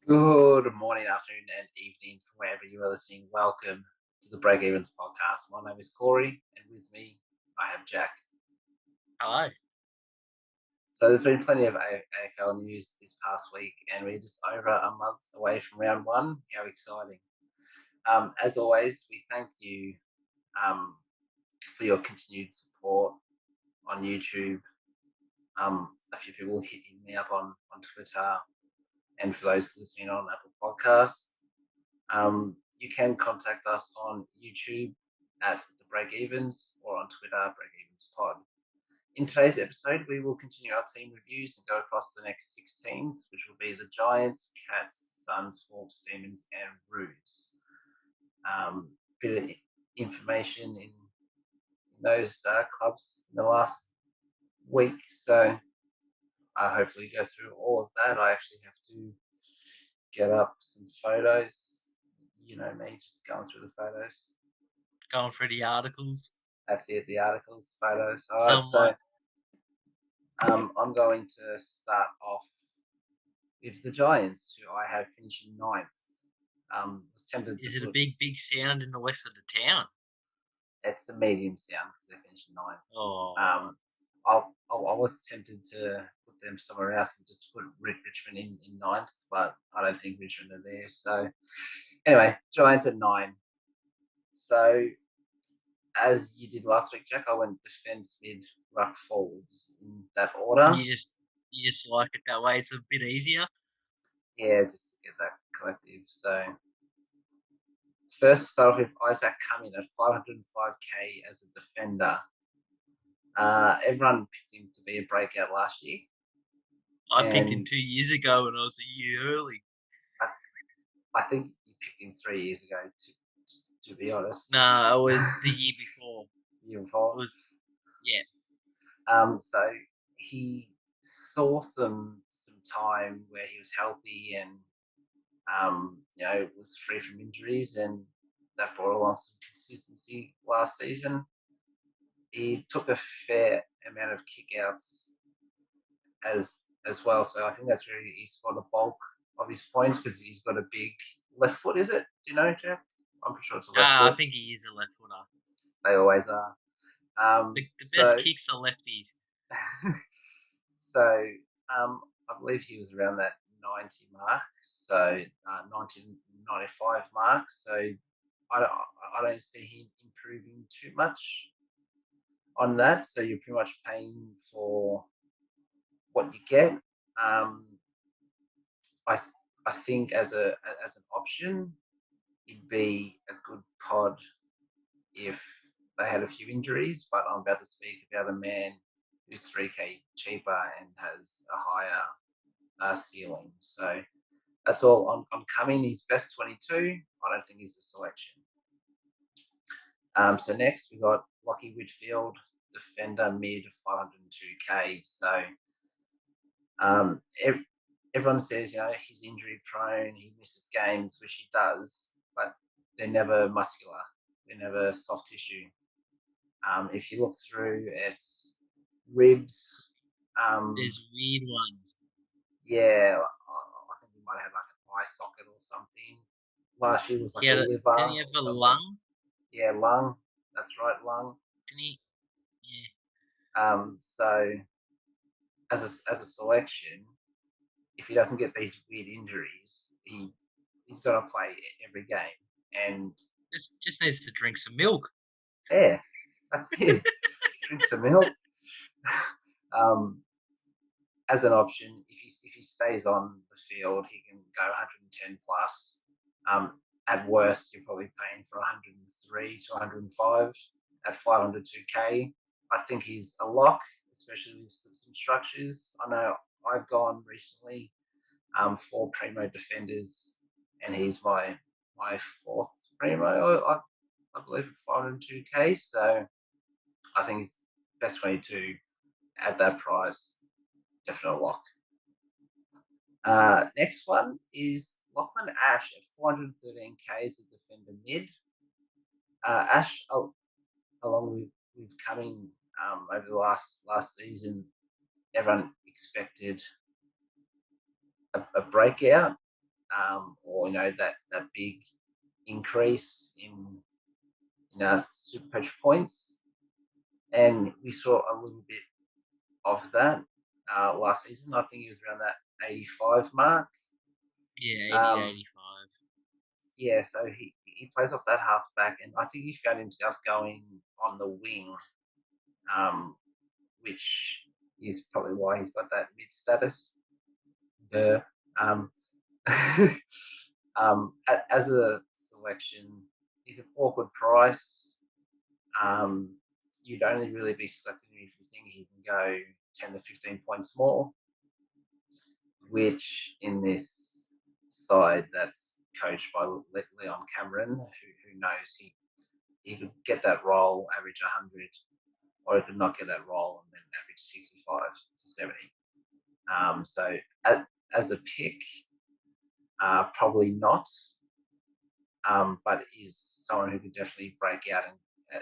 Good morning, afternoon, and evening from wherever you are listening. Welcome to the Break Evens podcast. My name is Corey, and with me, I have Jack. Hello. So, there's been plenty of AFL news this past week, and we're just over a month away from round one. How exciting! As always, we thank you um, for your continued support on YouTube. A few people hitting me up on Twitter, and for those listening on Apple Podcasts. You can contact us on YouTube at The Break Evens or on Twitter, Break Evens Pod. In today's episode, we will continue our team reviews and go across the next 6 teams, which will be the Giants, Cats, Suns, Hawks, Demons, and Roos. Bit of information in those clubs in the last week, so hopefully go through all of that. I actually have to get up some photos. You know me, just going through the photos. Going through the articles. That's it, the articles, photos. All right, Somewhat. so I'm going to start off with the Giants, who I have finishing ninth. Was tempted to Is it a put big sound in the west of the town? it's a medium sound because they're finishing ninth. Oh, Um, I was tempted to put them somewhere else and just put Richmond in ninth, but I don't think Richmond are there. So anyway, Giants at 9. So as you did last week, Jack, I went defence, mid, ruck, forwards in that order. you just like it that way. It's a bit easier. Yeah, just to get that collective. So first, start off with Isaac Cumming at 505k as a defender. Everyone picked him to be a breakout last year, I picked him and 2 years ago and I was a year early. I think you picked him 3 years ago. To be honest, Nah, it was the year before. year It before. was yeah. So he saw some time where he was healthy and was free from injuries, and that brought along some consistency last season. He took a fair amount of kickouts as well, so I think that's where he scored a bulk of his points because he's got a big left foot. Is it? Do you know, Jack? I'm pretty sure it's a left I foot. think he is a left footer. They always are. The best So kicks are lefties. so I believe he was around that 90 mark, so 1995 mark. So I don't see him improving too much on that. So you're pretty much paying for what you get. Um, I I think as an option, it'd be a good pod if they had a few injuries. But I'm about to speak about a man who's 3k cheaper and has a higher ceiling. So that's all on Cumming. He's best 22. I don't think he's a selection. So next we got Lockie Whitfield, defender, mid, 502k. So um, everyone says he's injury prone, he misses games, which he does, but they're never muscular, they're never soft tissue. If you look through, it's ribs. There's weird ones. Yeah, I think he might have like an eye socket or something. Last year was like a liver Didn't he have or a something. lung? Yeah, lung. That's right, lung. Didn't he? Yeah. So as a selection, if he doesn't get these weird injuries, he's got to play every game. And Just needs to drink some milk. yeah, that's it. Drink some milk. um, as an option, if he stays on the field, he can go 110 plus. At worst, you're probably paying for 103 to 105 at 502k. I think he's a lock, especially with some structures. I know I've gone recently 4 primo defenders, and he's my fourth primo. I believe at 502k. So I think he's best 22 at that price. Definite lock. Next one is Lachlan Ash at 413k as a defender mid. Ash, along with coming over the last season, everyone expected a breakout. or that big increase in super coach points, and we saw a little bit of that last season. I think he was around that 85 mark. Yeah, 80 to Um, 85. yeah, so he plays off that halfback, and I think he found himself going on the wing, um, which is probably why he's got that mid status. The um, as a selection, he's an awkward price. Um, you'd only really be selecting him if you think he can go 10 to 15 points more, which in this side that's coached by Leon Cameron, who knows he could get that role, average 100, or he could not get that role and then average 65 to 70. So as a pick, probably not, but is someone who could definitely break out and,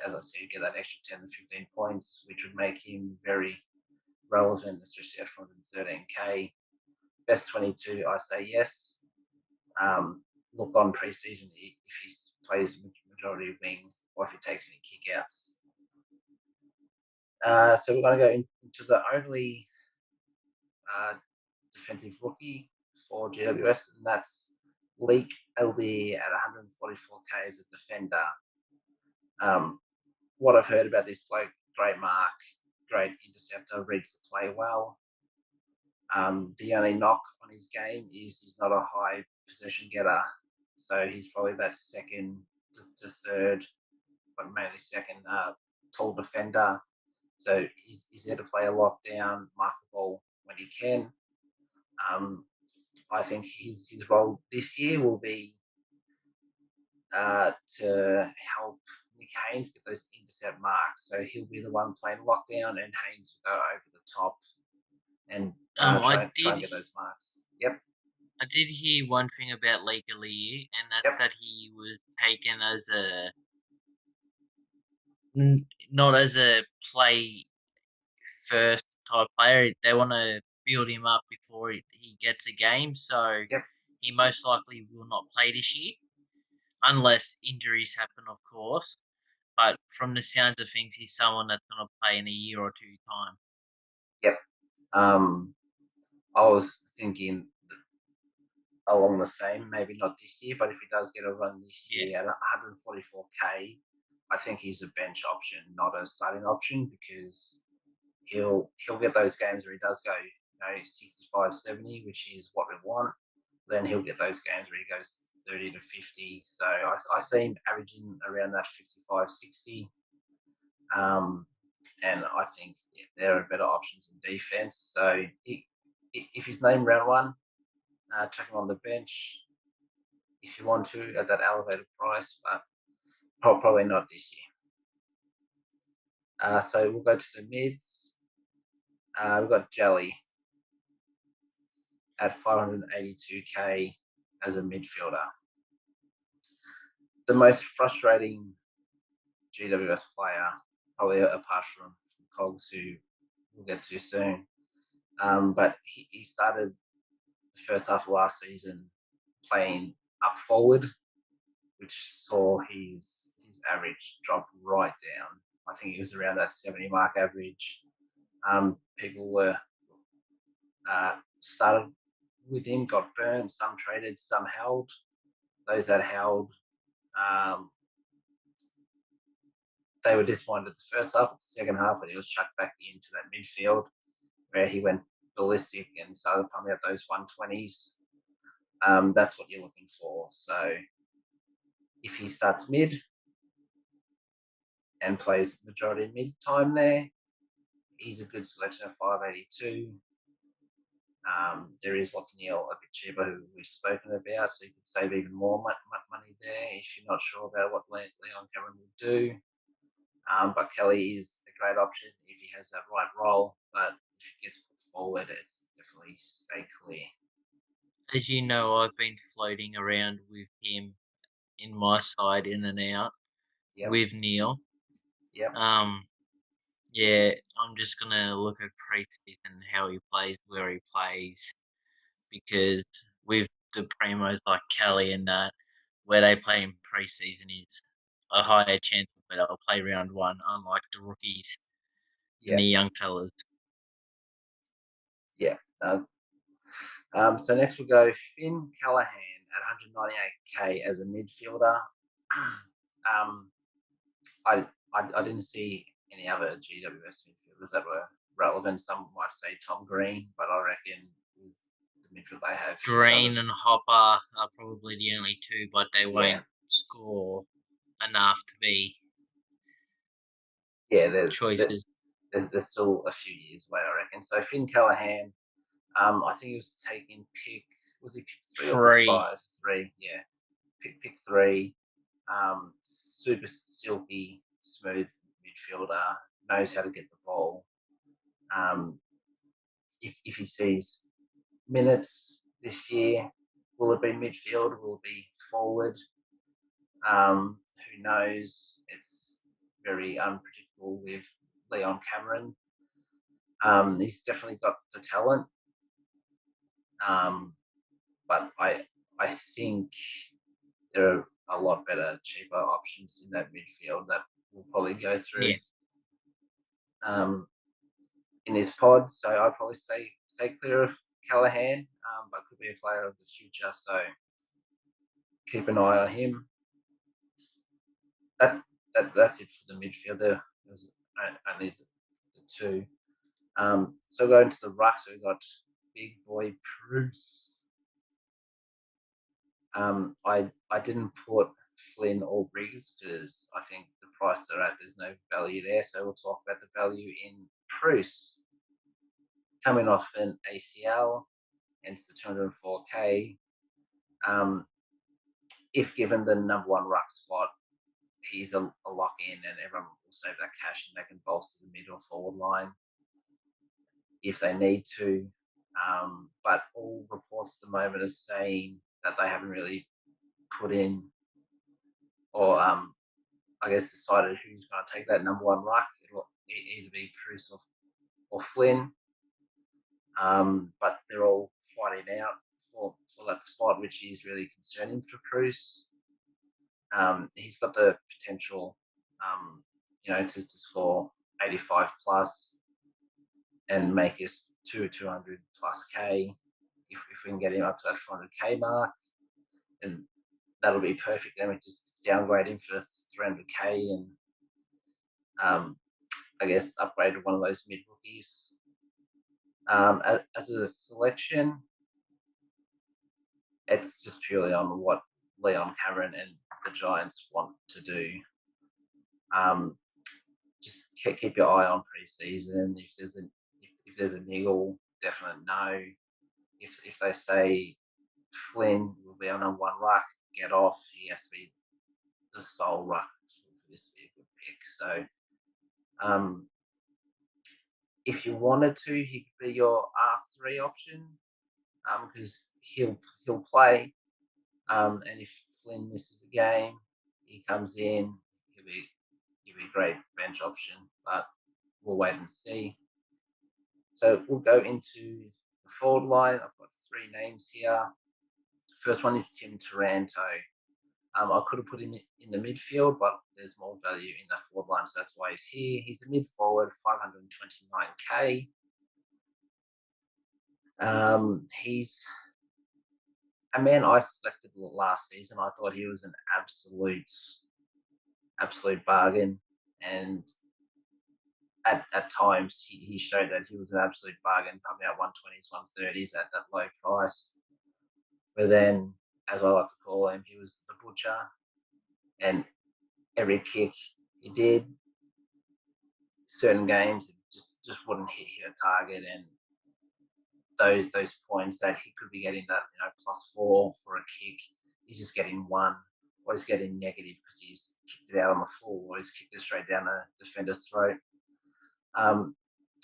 as I said, get that extra 10 to 15 points, which would make him very relevant, especially at 413k. Best 22, I say yes. Look on preseason if he plays majority wing or if he takes any kickouts. So we're going to go into the only defensive rookie for GWS, and that's Leak LD at 144k as a defender. What I've heard about this bloke, great mark, great interceptor, reads the play well. The only knock on his game is he's not a high possession getter. So he's probably that second to third, but mainly second, tall defender. So he's there to play a lockdown, mark the ball when he can. I think his role this year will be to help Nick Haynes get those intercept marks. So he'll be the one playing lockdown, and Haynes will go over the top and I try did and get those marks. Yep. I did hear one thing about Lee, and Yep. that's that he was taken as a not as a play first type player. They want to build him up before he gets a game, so Yep. he most likely will not play this year, unless injuries happen, of course. But from the sounds of things, he's someone that's going to play in a year or two time. Yep. I was thinking along the same, maybe not this year, but if he does get a run this Yeah. year at 144k, I think he's a bench option, not a starting option, because he'll get those games where he does go 65, 70, which is what we want. Then he'll get those games where he goes 30 to 50. So I see him averaging around that 55, 60. And I think there are better options in defense. So if he's named round one, chuck him on the bench if you want to at that elevated price, but probably not this year. So we'll go to the mids. We've got Jelly at 582k as a midfielder. The most frustrating GWS player, probably apart from Cogs, who we'll get to soon. But he started the first half of last season playing up forward, which saw his average drop right down. I think he was around that 70 mark average. People were started with him, got burned. Some traded, some held. Those that held, they were disappointed the first half. The second half, when he was chucked back into that midfield, where he went ballistic and started pumping out those 120s. That's what you're looking for. So if he starts mid and plays majority mid time there, he's a good selection of 582. There is Lachlan a bit cheaper, who we've spoken about, so you could save even more money there if you're not sure about what Leon Cameron will do. But Kelly is a great option if he has that right role. But if he gets put forward, it's definitely stay clear. As you know, I've been floating around with him in my side in and out with Neil. Yep. Yeah, I'm just gonna look at preseason how he plays, where he plays, because with the primos like Kelly and that, where they play in pre-season is a higher chance that they'll play round one, unlike the rookies and Yeah, the young fellas. yeah. So next we'll go Finn Callahan at 198k as a midfielder. um, I didn't see any other GWS midfielders that were relevant. Some might say Tom Green, but I reckon with the midfield they have, he's got Green and Hopper are probably the only two, but they yeah, won't score enough to be yeah. choices. There's still a few years away, I reckon. So Finn Callahan, I think he was taking was he pick 3 or pick 3. 5? 3, yeah. Pick 3. Super silky, smooth midfielder, knows how to get the ball. If he sees minutes this year, will it be midfield? Will it be forward? Who knows? It's very unpredictable with Leon Cameron. He's definitely got the talent, but I think there are a lot better, cheaper options in that midfield that will probably go through Yeah. in this pod. So I'd probably stay clear of Callahan, but could be a player of the future. So keep an eye on him. That's it for the midfield. There was only the two. So going to the ruck, so we got big boy Bruce. I didn't put Flynn or Briggs because I think the price they're at, there's no value there. So we'll talk about the value in Bruce. Coming off an ACL, hence the 204k. If given the number one ruck spot, he's a lock in, and everyone will save that cash and they can bolster the mid or forward line if they need to. But all reports at the moment are saying that they haven't really put in or I guess decided who's going to take that number one ruck. It'll either be Bruce or Flynn, but they're all fighting out for that spot, which is really concerning for Bruce. He's got the potential, to score 85 plus and make us 200 plus K. If we can get him up to that 400k mark, and that'll be perfect. Then we just downgrade him for 300k and I guess upgrade to one of those mid rookies. As a selection, it's just purely on what Leon Cameron and the Giants want to do. Just keep your eye on pre-season. If there's a niggle, definitely no. If they say Flynn will be on a one ruck, get off. He has to be the sole ruck for this to be a good pick. So, if you wanted to, he could be your R3 option because he'll play. And if Flynn misses a game, he comes in. He'll be a great bench option, but we'll wait and see. So we'll go into the forward line. I've got 3 names here. First one is Tim Taranto. I could have put him in the midfield, but there's more value in the forward line, so that's why he's here. He's a mid forward, 529k. He's a man I selected last season. I thought he was an absolute bargain, and at times he showed that he was an absolute bargain, coming out 120s, 130s at that low price. But then, as I like to call him, he was the butcher, and every kick he did, certain games just wouldn't hit a target, and those points that he could be getting that +4 for a kick, he's just getting 1, or he's getting negative because he's kicked it out on the floor, or he's kicked it straight down the defender's throat.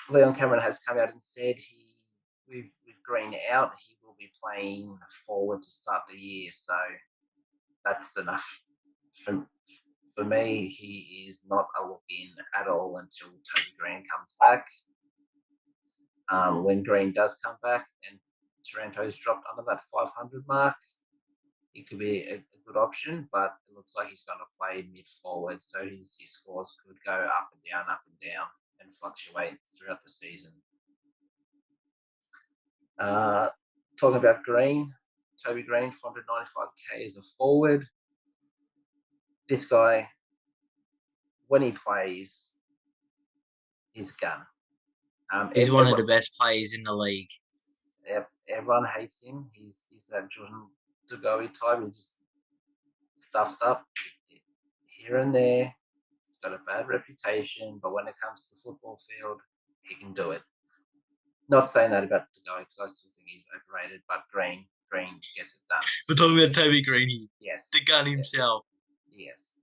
Leon Cameron has come out and said with Green out, he will be playing forward to start the year, so that's enough for me. He is not a look in at all until Toby Green comes back. When Green does come back, and Taranto's dropped under that 500 mark, it could be a good option, but it looks like he's going to play mid-forward, so his scores could go up and down, and fluctuate throughout the season. Talking about Green, Toby Green, 495k as a forward. This guy, when he plays, he's a gun. He's one of the best players in the league. Everyone hates him. He's that Jordan Dugowie type. He just stuffs up here and there. He's got a bad reputation, but when it comes to the football field, he can do it. Not saying that about Dugowie, because I still think he's overrated, but Green gets it done. We're talking about Toby Green here. Yes. The gun himself. Yes.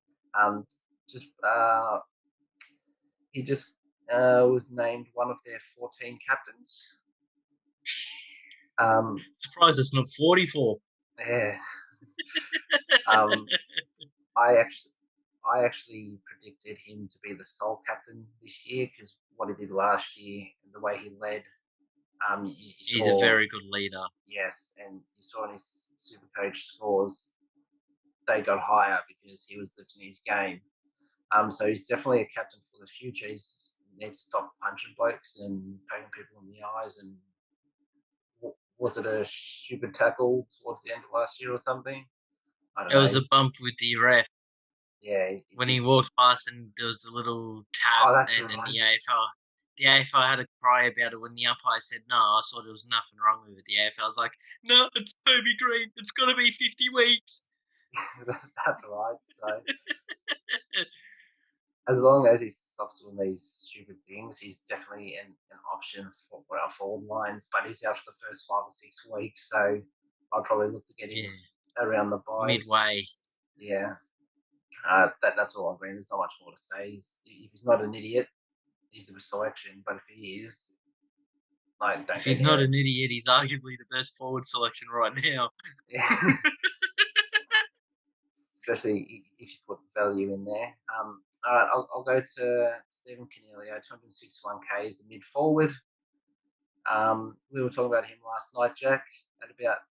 He just was named one of their 14 captains. Surprised it's not 44. Yeah. I actually predicted him to be the sole captain this year, because what he did last year, the way he led. He's a very good leader. Yes, and you saw in his Supercoach scores, they got higher because he was lifting his game. So he's definitely a captain for the future. He needs to stop punching blokes and poking people in the eyes. And was it a stupid tackle towards the end of last year or something? I don't know. It was a bump with the ref. Yeah. When he walked past and there was a little tap, and right. the AFL had a cry about it when the umpire said no. I saw there was nothing wrong with it. The AFL was like, no, it's Toby Green. It's got to be 50 weeks. That's right. So as long as he stops doing these stupid things, he's definitely an option for our forward lines. But he's out for the first 5 or 6 weeks, so I'd probably look to get him around the buys. Midway. Yeah. That's all I mean. There's not much more to say. If he's not an idiot, he's the selection. But if he is, if he's not an idiot, he's arguably the best forward selection right now. Yeah. Especially if you put value in there. All right, I'll go to Stephen Cannelio, 261k as a mid forward. We were talking about him last night, Jack, at about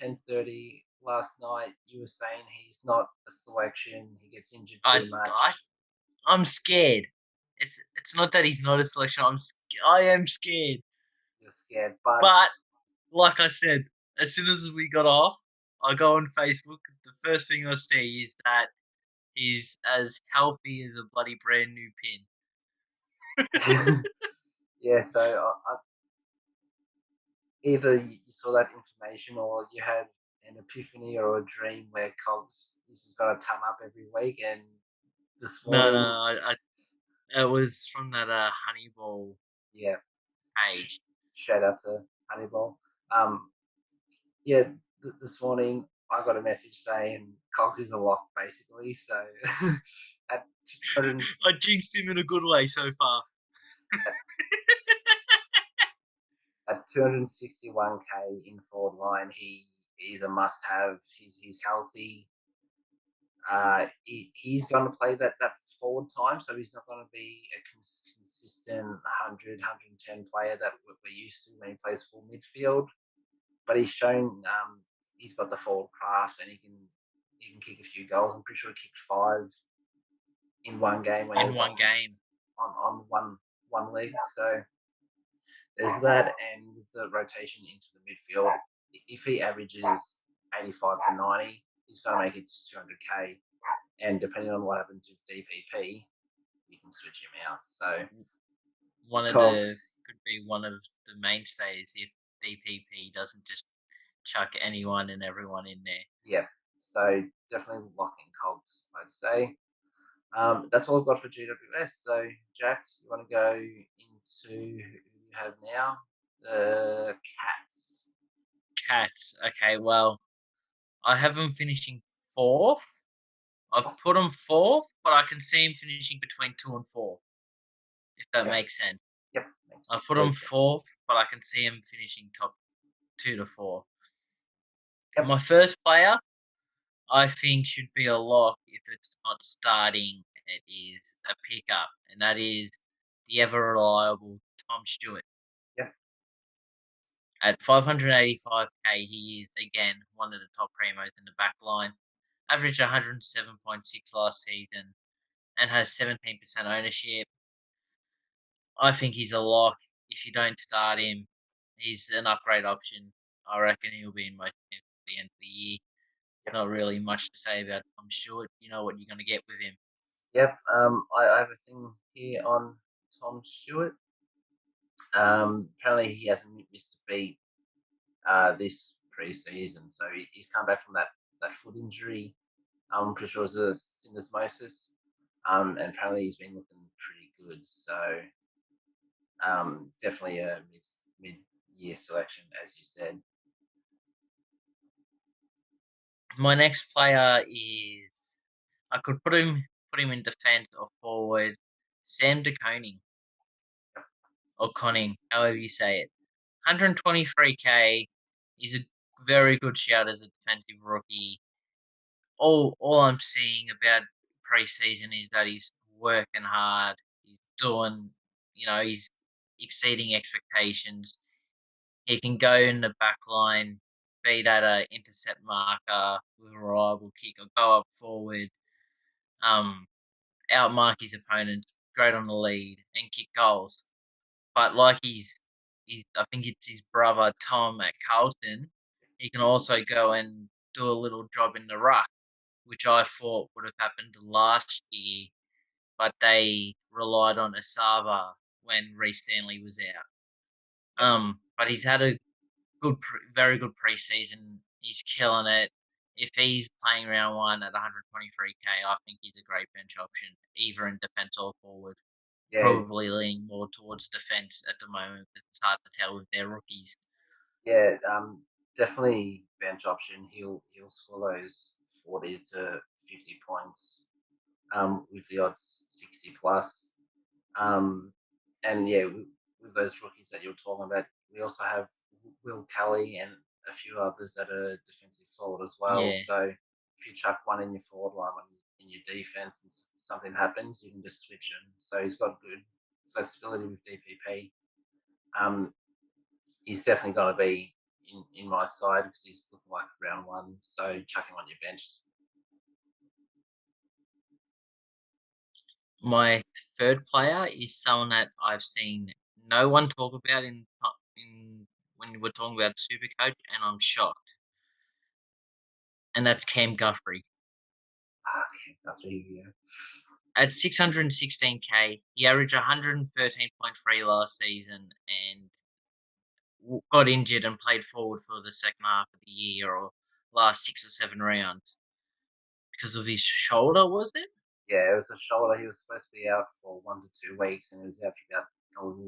10:30 last night. You were saying he's not a selection. He gets injured too much. I'm scared. It's not that he's not a selection. I am scared. You're scared, but like I said, as soon as we got off, I go on Facebook. The first thing I see is that he's as healthy as a bloody brand new pin. Yeah, so either you saw that information or you had an epiphany or a dream where Cogs is going to come up every week. And this morning, it was from that Honeyball page. Shout out to Honeyball. This morning I got a message saying Cogs is a lock, basically. So at 200, I jinxed him in a good way so far. At 261k in forward line, he's a must-have. He's healthy. He's going to play that forward time, so he's not going to be a consistent 100, 110 player that we're used to when he plays full midfield. But he's shown he's got the forward craft, and he can kick a few goals. I'm pretty sure he kicked 5 in one game when he was on one leg. So there's that, and with the rotation into the midfield, if he averages 85 to 90, he's going to make it to 200k. And depending on what happens with DPP, you can switch him out. So could be one of the mainstays if DPP doesn't just chuck anyone and everyone in there. Yeah, so definitely locking Cogs, I'd say. That's all I've got for GWS. So, Jack, you want to go into who you have now? The Cats. Cats. Okay, well, I have them finishing 4th. I've put them 4th, but I can see him finishing between 2 and 4, if that makes sense. Yep. I put him 4th, but I can see him finishing top 2 to 4. Yep. My first player, I think, should be a lock. If it's not starting, it is a pickup, and that is the ever reliable Tom Stewart. Yep. At 585k, he is again one of the top primos in the back line. Averaged 107.6 last season and has 17% ownership. I think he's a lock. If you don't start him, he's an upgrade option. I reckon he'll be in most teams at the end of the year. There's not really much to say about Tom Stewart. You know what you're going to get with him. Yep. I have a thing here on Tom Stewart. Apparently he hasn't missed a beat this pre-season, so he's come back from that foot injury. I'm pretty sure it was a syndesmosis, and apparently he's been looking pretty good. So definitely a mid-year selection, as you said. My next player is I could put him in defence or forward. Sam De Koning or Conning, however you say it. 123k is a very good shout as a defensive rookie. All I'm seeing about pre-season is that he's working hard. He's doing, he's exceeding expectations. He can go in the back line, be that a intercept marker with a reliable kick, or go up forward, outmark his opponents, great on the lead, and kick goals. But like he's I think it's his brother Tom at Carlton, he can also go and do a little job in the ruck, which I thought would have happened last year, but they relied on Asava when Reece Stanley was out. But he's had a very good preseason. He's killing it. If he's playing round one at 123k, I think he's a great bench option, either in defence or forward. Yeah, Probably leaning more towards defence at the moment because it's hard to tell with their rookies. yeah, definitely bench option. He'll score those 40 to 50 points, with the odds 60 plus. And yeah, with those rookies that you're talking about, we also have Will Kelly and a few others that are defensive forward as well. Yeah, So if you chuck one in your forward line, one in your defense, and something happens, you can just switch him. So he's got good flexibility with DPP. He's definitely going to be in my side because he's looking like round one. So chuck him on your bench. my third player is someone that I've seen no one talk about in when we're talking about Supercoach, and I'm shocked. And that's Cam Guthrie. Okay, that's really good. At 616k, he averaged 113.3 last season and got injured and played forward for the second half of the year or last 6 or 7 rounds because of his shoulder, was it? Yeah, it was a shoulder. He was supposed to be out for 1 to 2 weeks, and he was out for about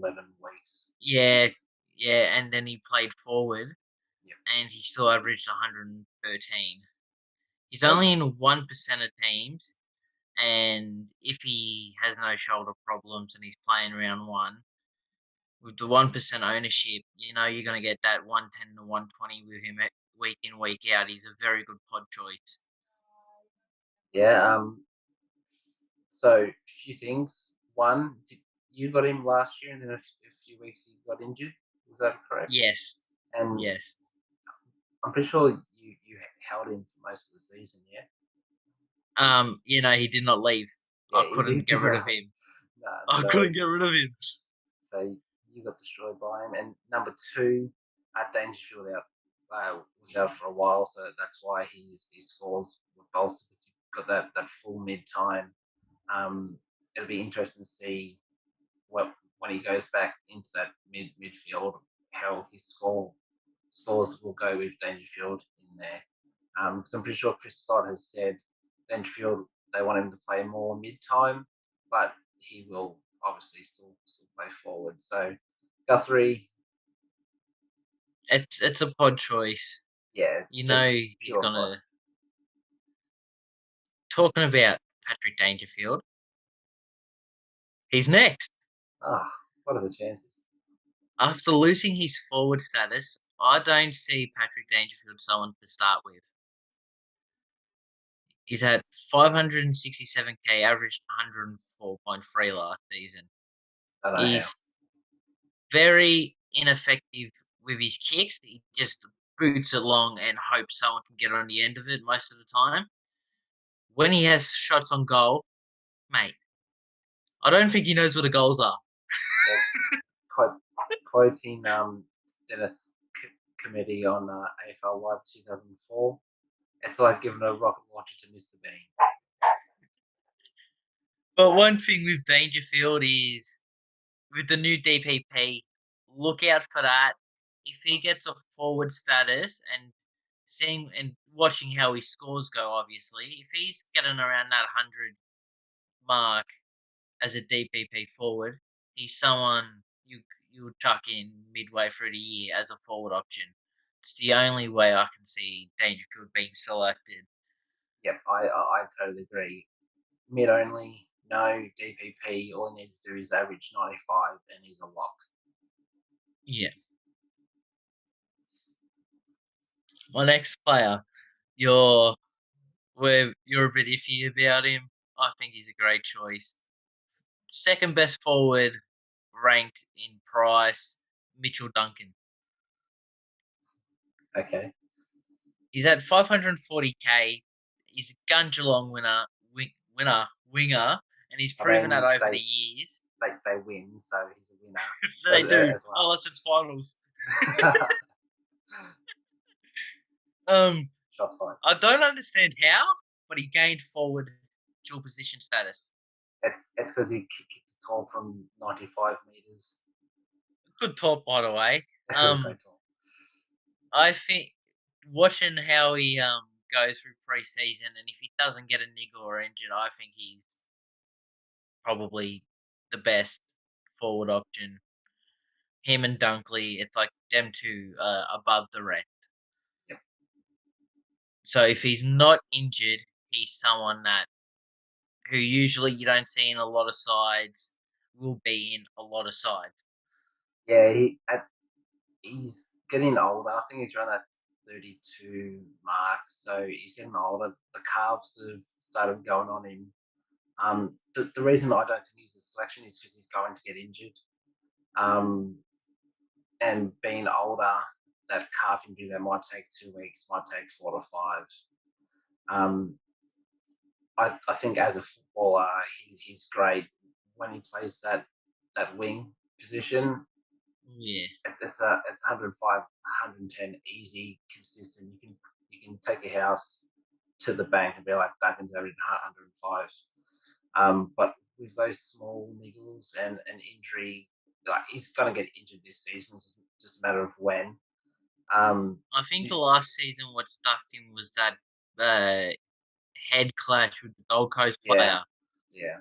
11 weeks. Yeah, and then he played forward, Yep. and he still averaged 113. He's So, only in 1% of teams, and if he has no shoulder problems and he's playing round one, with the 1% ownership, you're going to get that 110 to 120 with him week in, week out. He's a very good pod choice. yeah. So, a few things. One, you got him last year, and then a few weeks he got injured. Was that correct? Yes. And Yes. I'm pretty sure you held him for most of the season, yeah? He did not leave. Yeah, I couldn't get rid of him. I couldn't get rid of him. So you got destroyed by him. And number two, Dangerfield was out for a while, so that's why his scores were bolstered because he got that full mid time. It'll be interesting to see when he goes back into that midfield how his scores will go with Dangerfield in there. Because I'm pretty sure Chris Scott has said Dangerfield they want him to play more mid time, but he will obviously still play forward. So Guthrie, It's a pod choice. yeah, He's pure pod. gonna. Talking about Patrick Dangerfield, he's next. What are the chances? After losing his forward status, I don't see Patrick Dangerfield someone to start with. He's at 567k, averaged 104.3 last season. I don't know how. He's very ineffective with his kicks. He just boots it long and hopes someone can get on the end of it most of the time. When he has shots on goal, mate, I don't think he knows what the goals are. Quoting Dennis Committee on AFL Live 2004, it's like giving a rocket launcher to Mr. Bean. But one thing with Dangerfield is, with the new DPP, look out for that. If he gets a forward status and seeing and watching how his scores go, obviously, if he's getting around that 100 mark as a DPP forward, he's someone you'll chuck in midway through the year as a forward option. It's the only way I can see Dangerfield being selected. Yep, I totally agree. Mid only, no DPP. All he needs to do is average 95, and he's a lock. Yeah. My next player, you're a bit iffy about him. I think he's a great choice. Second best forward ranked in price, Mitchell Duncan. Okay. He's at 540k. He's a gun Geelong winger, and he's proven that over the years. They win, so he's a winner. They do, as well. unless it's finals. Shots fired. I don't understand how, but he gained forward dual position status. It's because he kicked a tall from 95 meters. Good talk, by the way. I think watching how he goes through pre-season, and if he doesn't get a niggle or injured, I think he's probably the best forward option. Him and Dunkley, it's like them two above the rest. Yep. So if he's not injured, he's someone who usually you don't see in a lot of sides, will be in a lot of sides. Yeah, he's getting older. I think he's around that 32 mark, so he's getting older. The calves have started going on him. The reason I don't think he's a selection is because he's going to get injured. And being older, that calf injury that might take 2 weeks, might take 4 to 5. I think as a footballer, he's great when he plays that wing position. Yeah, it's 105, 110, easy, consistent. You can take your house to the bank and be like, Duncan's averaging 105. But with those small niggles and an injury, like he's going to get injured this season. It's just a matter of when. I think the last season what stuffed him was that head clash with the Gold Coast player. Yeah.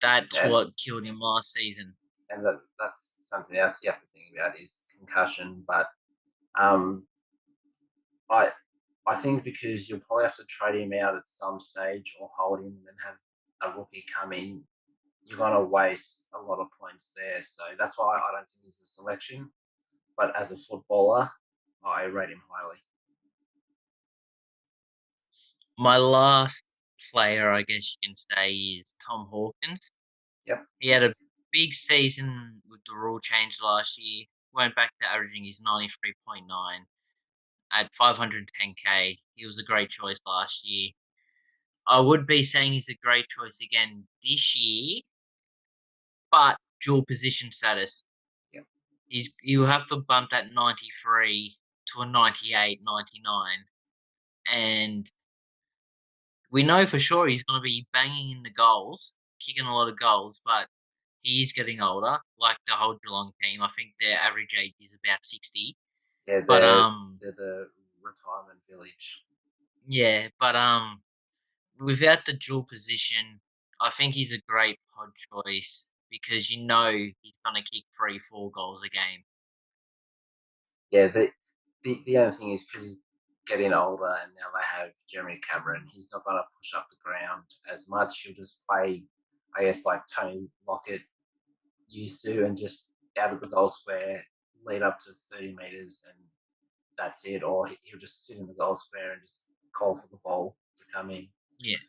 That's what killed him last season. And that's something else you have to think about is concussion. But I think because you'll probably have to trade him out at some stage or hold him and then have a rookie come in, you're going to waste a lot of points there. So that's why I don't think he's a selection. But as a footballer, I rate him highly. My last player, I guess you can say, is Tom Hawkins. Yep. He had a big season with the rule change last year. Went back to averaging his 93.9 at 510k. He was a great choice last year. I would be saying he's a great choice again this year, but dual position status. Yep. You have to bump that 93 to a 98, 99. And we know for sure he's going to be banging in the goals, kicking a lot of goals, but he is getting older, like the whole Geelong team. I think their average age is about 60. Yeah, but they're the retirement village. Yeah, but without the dual position, I think he's a great pod choice because you know he's going to kick 3-4 goals a game. Yeah, the only thing is because he's getting older and now they have Jeremy Cameron, he's not going to push up the ground as much. He'll just play, I guess, like Tony Lockett used to, and just out of the goal square, lead up to 30 metres, and that's it. Or he'll just sit in the goal square and just call for the ball to come in. Yeah.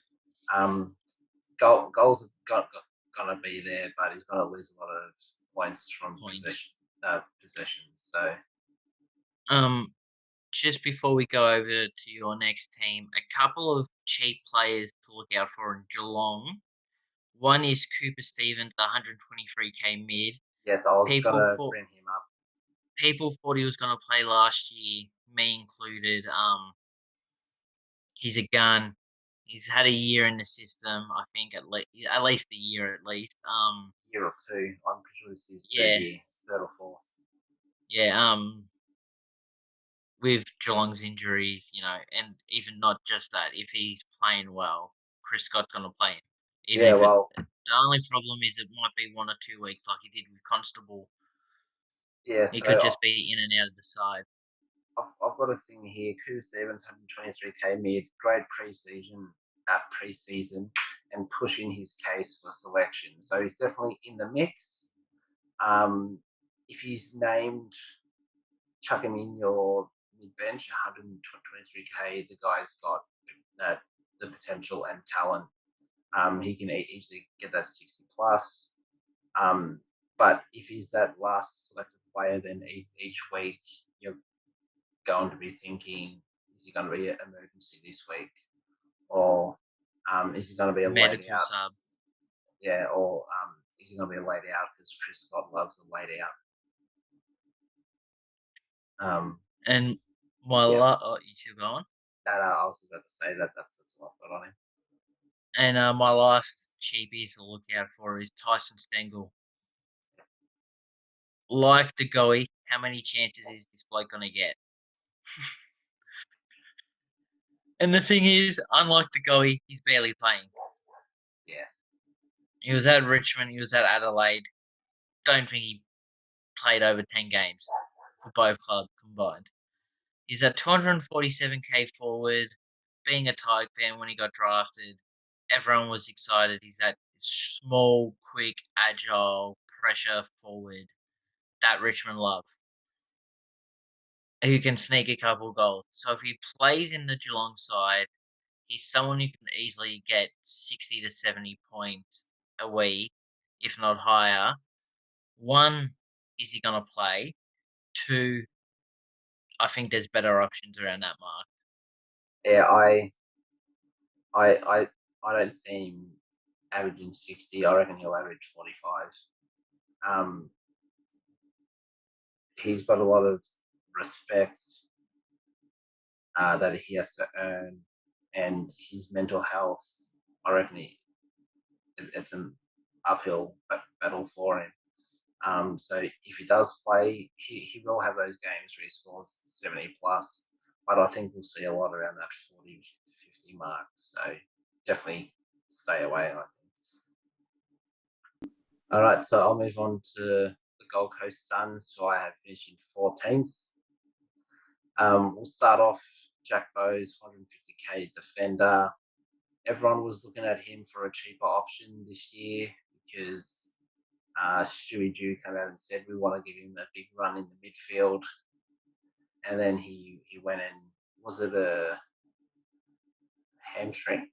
Goals are going to be there, but he's going to lose a lot of points from possessions. So Just before we go over to your next team, a couple of cheap players to look out for in Geelong. One is Cooper Stevens, 123k mid. Yes, I was People gonna thought bring him up. people thought he was going to play last year, me included. He's a gun. He's had a year in the system, I think at least a year at least. Year or two. I'm pretty sure this is third Yeah, year, third or fourth. yeah. With Geelong's injuries, and even not just that, if he's playing well, Chris Scott's going to play him. Even Yeah, if well, the only problem is it might be 1 or 2 weeks like he did with Constable. yeah. He could So just be in and out of the side. I've got a thing here. Cooper Stevens, 123k mid, great preseason, and pushing his case for selection. So he's definitely in the mix. If he's named, chuck him in your mid bench, 123k. The guy's got the potential and talent. He can easily get that 60 plus. But if he's that last selected player, then each week you're going to be thinking, is he going to be an emergency this week? Or is he going to be a laid Medical out? sub. Yeah, or is he going to be a laid out because Chris Scott loves a laid out? And Yeah, you still going? I was about to say that's what I've got on him. And my last cheapie to look out for is Tyson Stengel. Like the Goey, how many chances is this bloke going to get? And the thing is, unlike the Goey, he's barely playing. Yeah. He was at Richmond, he was at Adelaide. Don't think he played over 10 games for both clubs combined. He's at 247k forward. Being a Tigers fan when he got drafted, everyone was excited. He's that small, quick, agile, pressure forward that Richmond love, who can sneak a couple goals. So if he plays in the Geelong side, he's someone who can easily get 60 to 70 points a week, if not higher. One, is he going to play? Two, I think there's better options around that mark. Yeah, I don't see him averaging 60. I reckon he'll average 45. He's got a lot of respect that he has to earn, and his mental health, I reckon it's an uphill battle for him. So if he does play, he will have those games where he scores 70 plus, but I think we'll see a lot around that 40 to 50 mark. So definitely stay away, I think. All right, so I'll move on to the Gold Coast Suns, who I have finishing 14th. We'll start off Jack Bowes, 150k defender. Everyone was looking at him for a cheaper option this year because Stewie Dew came out and said we want to give him a big run in the midfield. And then he went and, was it a hamstring?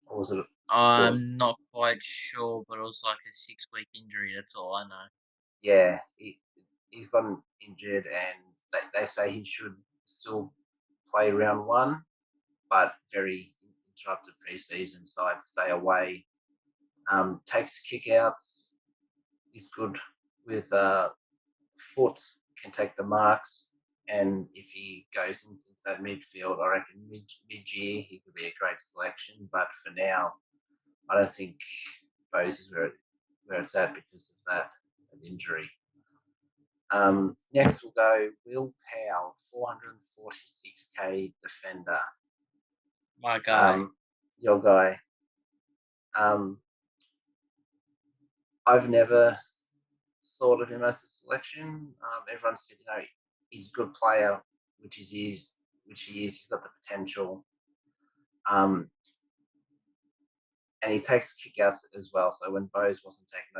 Or was it a foot? I'm not quite sure, but it was like a 6-week injury. That's all I know. Yeah, he's gotten injured, and they say he should still play round one, but very interrupted preseason, so I'd stay away. Takes kickouts, is good with foot, can take the marks, and if he goes into that midfield, I reckon mid-year he could be a great selection. But for now, I don't think Bose is where it's at because of that injury. Next we'll go Will Powell, 446k defender. My guy. Your guy. I've never thought of him as a selection. Everyone said, he's a good player, which he is. He's got the potential. And he takes kickouts as well. So when Bose wasn't taking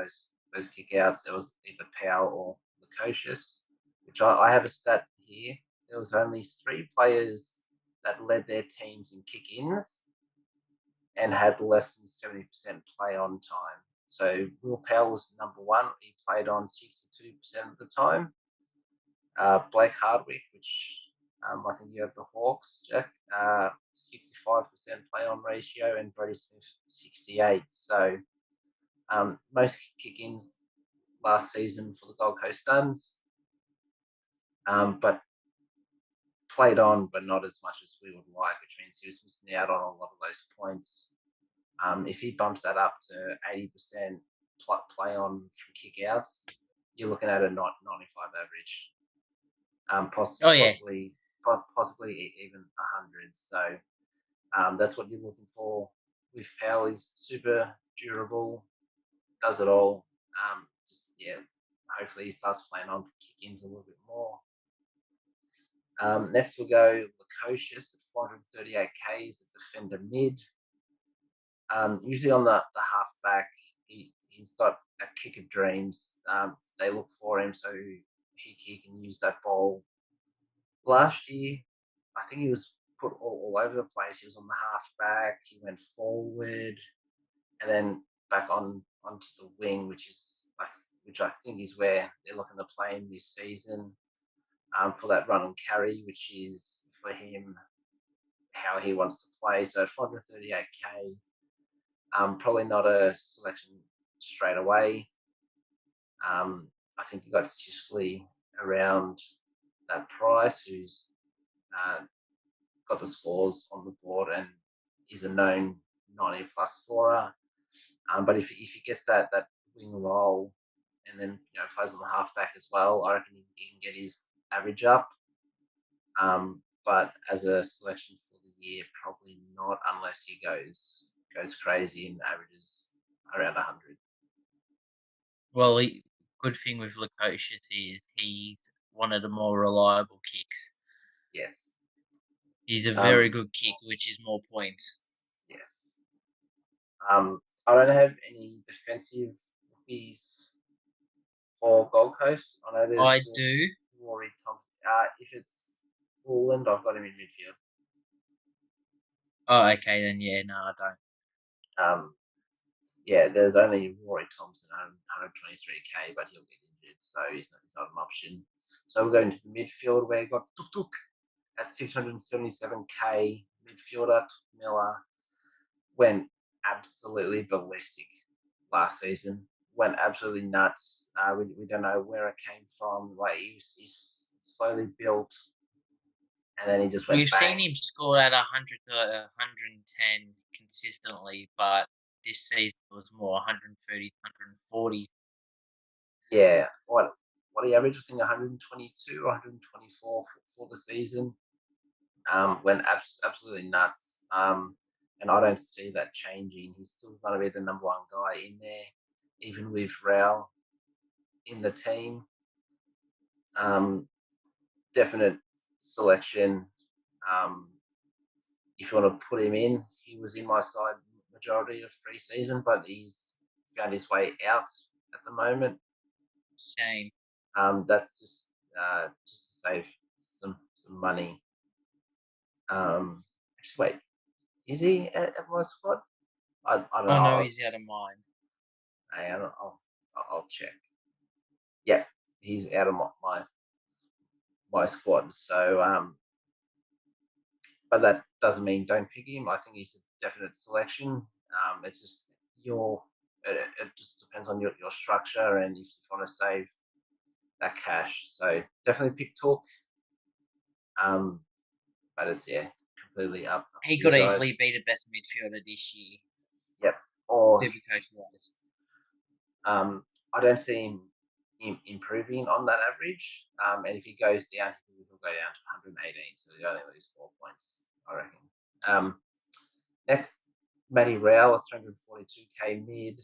those kickouts, it was either Powell or Lukosius, which I have a stat here. There was only 3 players that led their teams in kick-ins and had less than 70% play on time. So Will Powell was number 1. He played on 62% of the time. Blake Hardwick, which I think you have the Hawks, Jack, 65% play on ratio, and Brody Smith 68. So most kick-ins last season for the Gold Coast Suns, but played on, but not as much as we would like, which means he was missing out on a lot of those points. If he bumps that up to 80% play on from kick-outs, you're looking at a 95 average. Oh yeah, Possibly even 100. So that's what you're looking for. With Powell, he's super durable, does it all. Hopefully he starts playing on for kick-ins a little bit more. Next we'll go Lukosius at 438 Ks at defender mid. Usually on the halfback, he's got a kick of dreams. They look for him so he can use that ball. Last year, I think he was put all over the place. He was on the halfback, he went forward, and then back onto the wing, which I think is where they're looking to play him this season, for that run and carry, which is for him how he wants to play. So 438k, probably not a selection straight away. I think you got Sisley around that price, who's got the scores on the board and is a known 90 plus scorer. But if he gets that wing role and then plays on the halfback as well, I reckon he can get his average up. But as a selection for the year, probably not unless he goes crazy and averages around 100. well, good thing with Lukosius is he's one of the more reliable kicks. Yes. He's a very good kick, which is more points. Yes. I don't have any defensive rookies for Gold Coast. I know there's I do. Rory Thompson. If it's Holland, I've got him in midfield. Oh, okay then. Yeah, no, I don't. There's only Rory Thompson, 123k, but he'll get injured, so he's not an option. So we'll go into the midfield where we've got Tuk at 677k. Midfielder Tuk Miller went absolutely ballistic last season. Went absolutely nuts. We don't know where it came from. Like he's slowly built, and then he just went We've bang. seen him score at 100 to 110 consistently, but this season was more 130, 140. Yeah, what he averaged? I think 122 or 124 for the season. Went absolutely nuts. And I don't see that changing. He's still going to be the number one guy in there, even with Rowell in the team. Definite selection. If you want to put him in, he was in my side majority of pre-season, but he's found his way out at the moment. Same. That's just to save some money. Actually, wait, is he at my squad? I don't know. Oh no, he's out of mine. I'll check. Yeah, he's out of my squad. So but that doesn't mean don't pick him. I think he's a definite selection. It's just it just depends on your structure and if you want to save that cash. So definitely pick Talk. But it's completely up. He to could you easily guys. be the best midfielder this year. Yep. Or Super coach wise. I don't see him improving on that average. And if he goes down, he'll go down to 118. So he only lose 4 points, I reckon. Next, Maddie Rowell, 342k mid.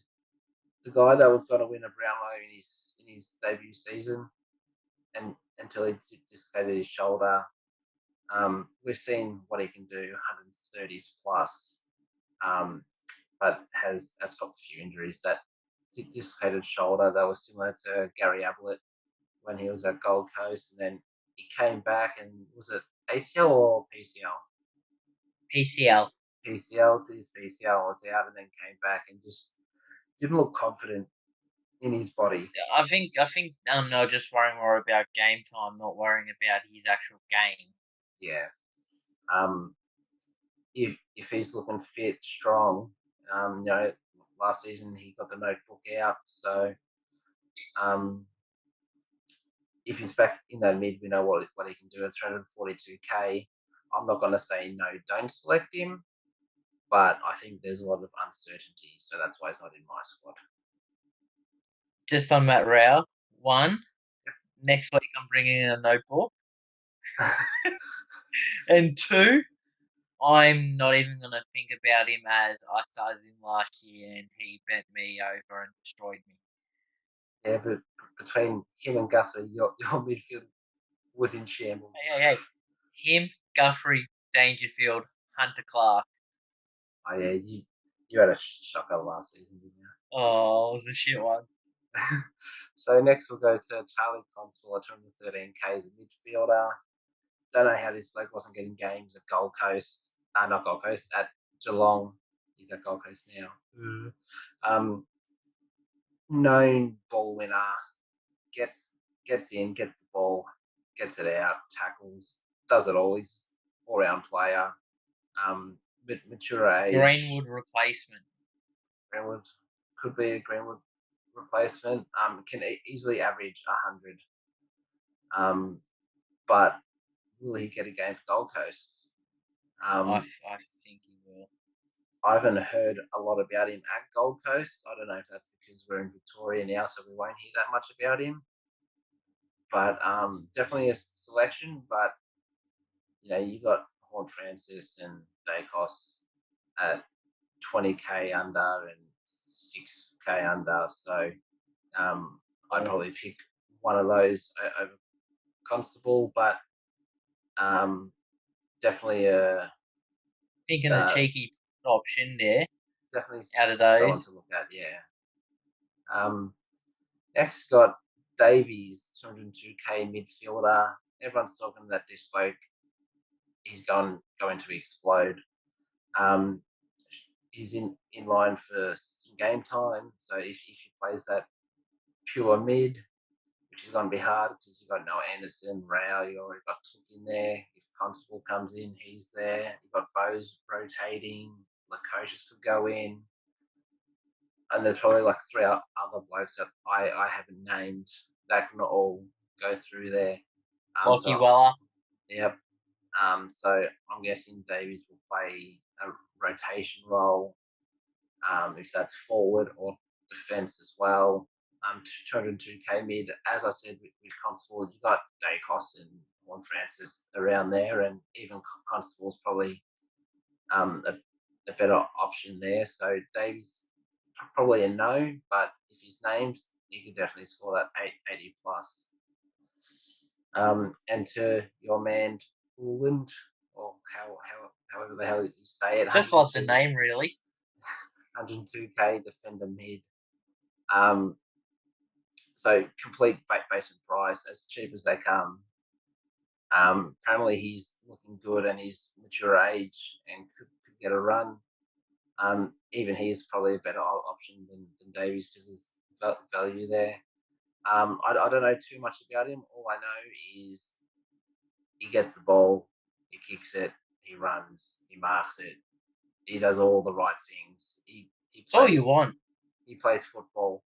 The guy that was going to win a Brownlow in his debut season, and until he dislocated his shoulder. We've seen what he can do, 130s plus, but has got a few injuries. That dislocated shoulder that was similar to Gary Ablett when he was at Gold Coast, and then he came back and was it ACL or PCL? PCL. PCL, to his PCL was out and then came back and just didn't look confident in his body. I think they're just worrying more about game time, not worrying about his actual game. Yeah. If he's looking fit, strong, last season he got the notebook out, so if he's back in that mid, we know what he can do at 342k. I'm not going to say no, don't select him, but I think there's a lot of uncertainty, so that's why he's not in my squad. Just on Matt Rowell, one, next week I'm bringing in a notebook. And two, I'm not even going to think about him as I started him last year and he bent me over and destroyed me. Yeah, but between him and Guthrie, your midfield was in shambles. Hey. Him, Guthrie, Dangerfield, Hunter Clark. Oh yeah, you had a shocker last season, didn't you? Oh, it was a shit one. So next we'll go to Charlie Constable at 213k as a midfielder. Don't know how this bloke wasn't getting games at Gold Coast. Not Gold Coast, at Geelong. He's at Gold Coast now. Known ball winner. Gets in, gets the ball, gets it out, tackles, does it all. He's all-round player. Mature age. Greenwood replacement. Greenwood could be a Greenwood replacement. Can easily average 100. But will he get a game for Gold Coast? I think he will. I haven't heard a lot about him at Gold Coast. I don't know if that's because we're in Victoria now, so we won't hear that much about him. But definitely a selection. But you got Horn Francis and Dacos at 20k under and 6k under. So I'd probably pick one of those over Constable, but definitely Thinking a cheeky option there. Definitely out of someone those to look at. Yeah. Next got Davies, 202k midfielder. Everyone's talking that this bloke he's going to explode. He's in line for some game time. So if he plays that pure mid, which is going to be hard because you've got Noah Anderson, Rao, you already got Took in there. If Constable comes in, he's there. You've got Bose rotating. Lacocious could go in. And there's probably like three other blokes that I haven't named that can all go through there. Lockie Weller. Yep. So I'm guessing Davies will play a rotation role, if that's forward or defence as well. 202k mid. As I said, with Constable, you got Dacos and Juan Francis around there, and even Constable's probably a better option there. So Davies probably a no, but if his name's, you can definitely score that 80 plus. And to your man Holland, or however the hell you say it, Just like the name, really. 102k defender mid. So complete basement price, as cheap as they come. Apparently he's looking good and he's mature age and could get a run. Even he's probably a better option than Davies because there's value there. I don't know too much about him. All I know is he gets the ball, he kicks it, he runs, he marks it, he does all the right things. He plays, all you want. He plays football.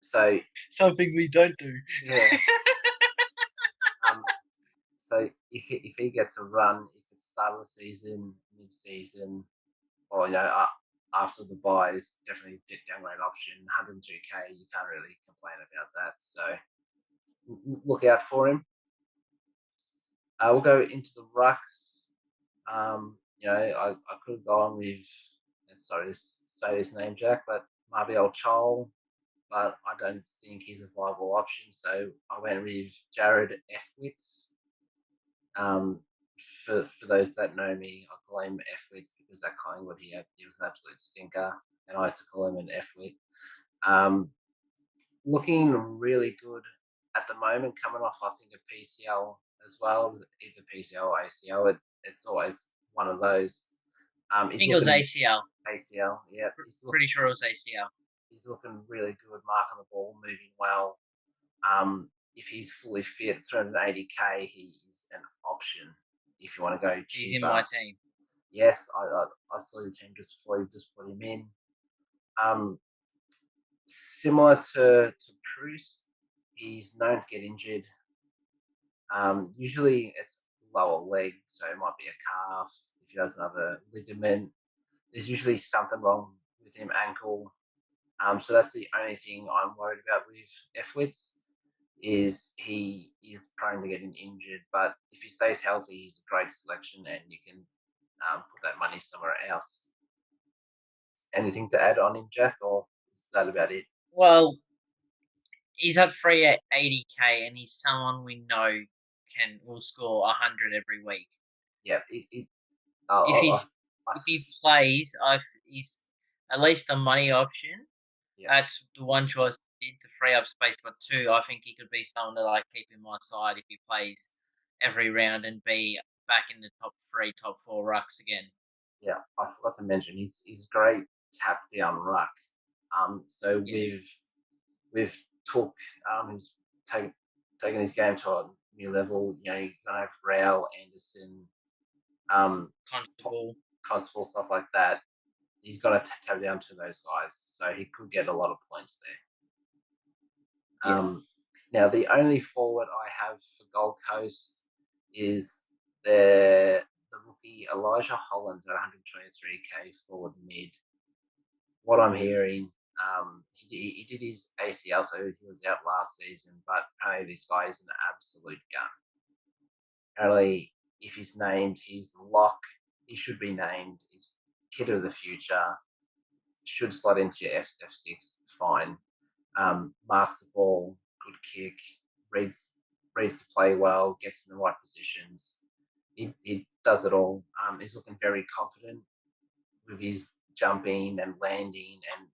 So something we don't do. Yeah. So if he gets a run, if it's the start of the season, mid-season, or after the buys, definitely a downgrade option. 102k, you can't really complain about that. So look out for him. We'll go into the rucks. I could have gone with, sorry to say his name, Jack, but Marbiel Chol, but I don't think he's a viable option. So I went with Jared Effwitz. For those that know me, I call him F-Wits because at Collingwood he was an absolute stinker, and I used to call him an F-Wit. Looking really good at the moment, coming off I think a PCL as well. Either PCL or ACL. It's always one of those. I think it was ACL. ACL, yeah. Pretty sure it was ACL. He's looking really good, marking the ball, moving well. If he's fully fit, 380k, he is an option if you want to go He's in my cheaper. team. Yes, I saw the team just before you just put him in. Similar to Bruce, he's known to get injured. Usually it's lower leg, so it might be a calf. If he doesn't have a ligament, there's usually something wrong with him, ankle. So that's the only thing I'm worried about with Efwitz is he is prone to getting injured. But if he stays healthy, he's a great selection, and you can put that money somewhere else. Anything to add on him, Jack, or is that about it? Well, he's had 380k, and he's someone we know will score 100 every week. Yeah, If he plays, he's at least a money option. yeah. That's the one choice to free up space, but two, I think he could be someone that I keep in my side if he plays every round and be back in the top 3, top 4 rucks again. Yeah, I forgot to mention he's great tap down ruck. So Yeah. with Took, who's taking his game to a new level. You know, you're gonna have Rowell, Anderson, Constable, stuff like that. He's got to tap down to those guys, so he could get a lot of points there. Yeah. Now, the only forward I have for Gold Coast is the rookie Elijah Hollands at 123k forward mid. What I'm hearing, he did his ACL, so he was out last season, but apparently this guy is an absolute gun. Apparently, if he's named, he's the lock. He should be named. He's kid of the future. Should slot into your F6 fine. Marks the ball, good kick, reads the play well, gets in the right positions. He does it all. He's looking very confident with his jumping and landing and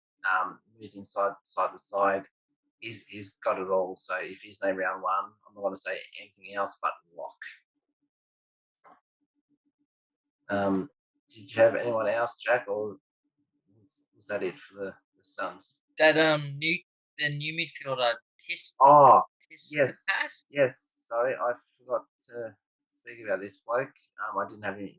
moving side to side. He's got it all. So if he's named round one, I'm not going to say anything else but lock. Did you have anyone else, Jack, or was that it for the Suns? That the new midfielder Yes, Pass. Sorry, I forgot to speak about this bloke. I didn't have it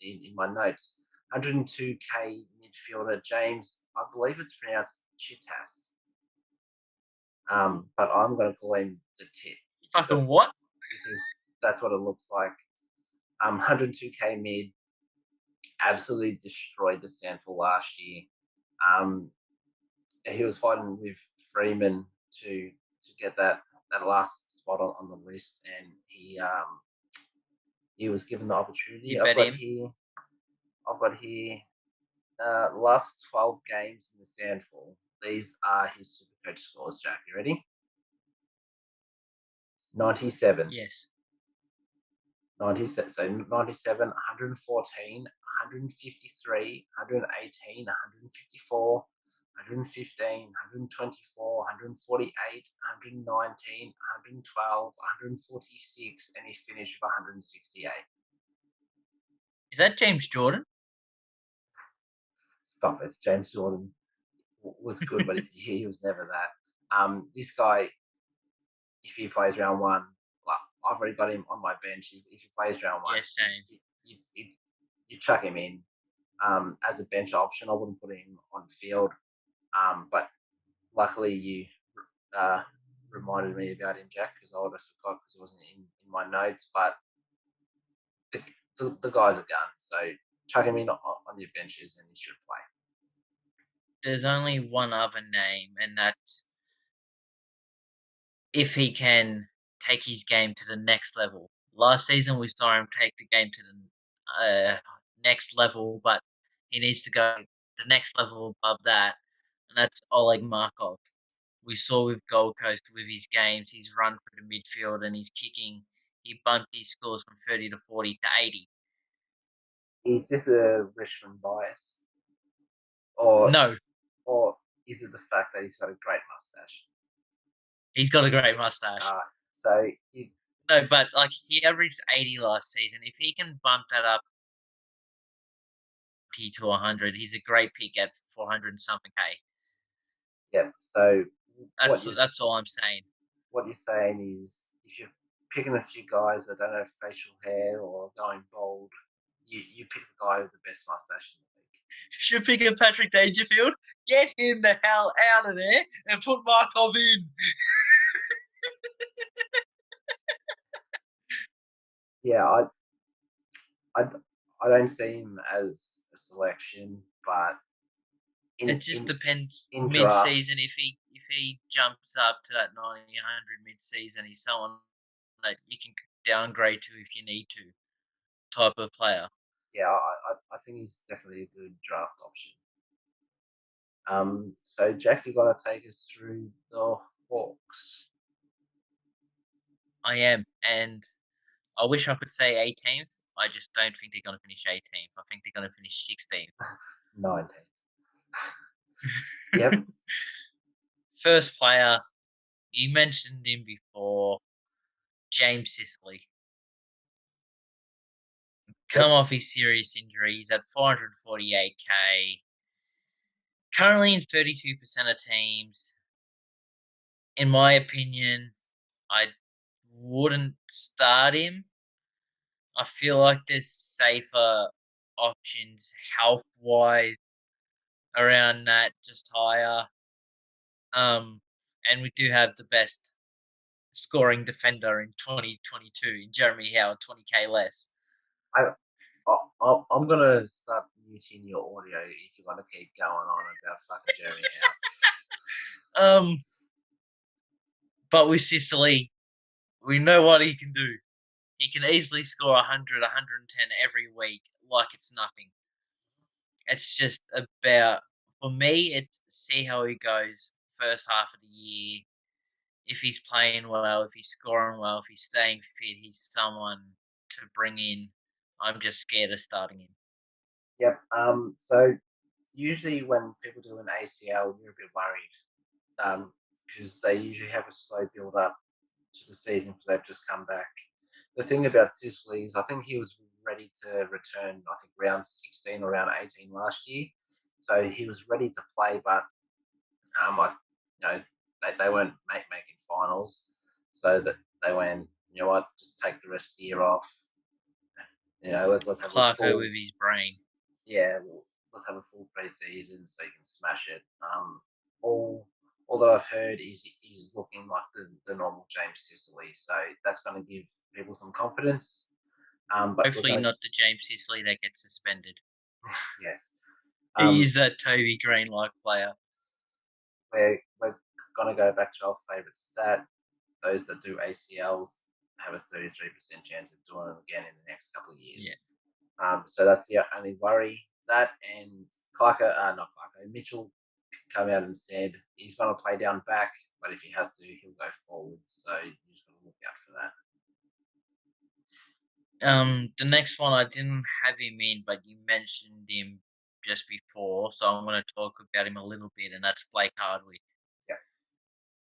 in my notes. 102k midfielder James. I believe it's pronounced Chitas. But I'm going to call him the Tit. Fucking what? Because that's what it looks like. 102k mid. Absolutely destroyed the Sandford last year. He was fighting with Freeman to get that last spot on the list, and he was given the opportunity. You bet him. I've got here last 12 games in the Sandfall. These are his Supercoach scores, Jack. You ready? 97. Yes. 97. So 97, 114, 153, 118, 154, 115, 124, 148, 119, 112, 146, and he finished with 168. Is that James Jordan? Stop it. James Jordan was good, but he was never that. This guy, if he plays round one, like, I've already got him on my bench. If he plays round one, Yes, same. you chuck him in as a bench option. I wouldn't put him on field. But luckily you reminded me about him, Jack, because I would have forgot because it wasn't in my notes. But the guy's a gun, so chuck him in on your benches and he should play. There's only one other name, and that's if he can take his game to the next level. Last season, we saw him take the game to the next level, but he needs to go the next level above that, and that's Oleg Markov. We saw with Gold Coast with his games, his run for the midfield and his kicking, he bumped his scores from 30 to 40 to 80. Is this a Richmond bias? Or No, or is it the fact that he's got a great mustache? he's got a great mustache. So No, but like he averaged 80 last season. If he can bump that up to 100, he's a great pick at 400 and something K. Yep. So what you That's all I'm saying. what you're saying is if you're picking a few guys that don't have facial hair or going bald, you pick the guy with the best mustache in the league. Should pick a Patrick Dangerfield, get him the hell out of there, and put Markov in. Yeah, I, I don't see him as a selection, but It in just in depends in mid-season drafts, if he jumps up to that 90, 100 mid-season. He's someone that you can downgrade to if you need to, type of player. yeah, I think he's definitely a good draft option. So Jack, you got to take us through the Hawks. I am, and I wish I could say 18th. I just don't think they're going to finish 18th. I think they're going to finish 16th. 19th. Yep. First player, you mentioned him before, James Sisley. Come Yep. off his serious injury. He's at 448k. Currently in 32% of teams. In my opinion, I wouldn't start him. I feel like there's safer options health wise around that, just higher. And we do have the best scoring defender in 2022 in Jeremy Howard, 20k less. I'm gonna start muting your audio if you're gonna keep going on about fucking Jeremy Howe. Um, but with Sicily, we know what he can do. He can easily score 100, 110 every week like it's nothing. It's just about, for me, it's see how he goes first half of the year. If he's playing well, if he's scoring well, if he's staying fit, he's someone to bring in. I'm just scared of starting him. Yep. So usually when people do an ACL, you're a bit worried because they usually have a slow build up to the season because they've just come back. The thing about Sisley is I think he was ready to return, I think, round 16 or round 18 last year. So he was ready to play, but they weren't making finals. So that they went, you know what, just take the rest of the year off. Let's have a Clarko full, with his brain. yeah, let's have a full preseason so you can smash it. All that I've heard is he's looking like the normal James Sicily, so that's going to give people some confidence. But Hopefully not the James Sisley that gets suspended. yes, He is that Toby Green like player. we're going to go back to our favourite stat. Those that do ACLs have a 33% chance of doing it again in the next couple of years. Yeah. So that's the only worry. That and Mitchell come out and said he's going to play down back, but if he has to, he'll go forward. So you just got to look out for that. The next one I didn't have him in, but you mentioned him just before, so I'm going to talk about him a little bit, and that's Blake Hardwick. Yeah.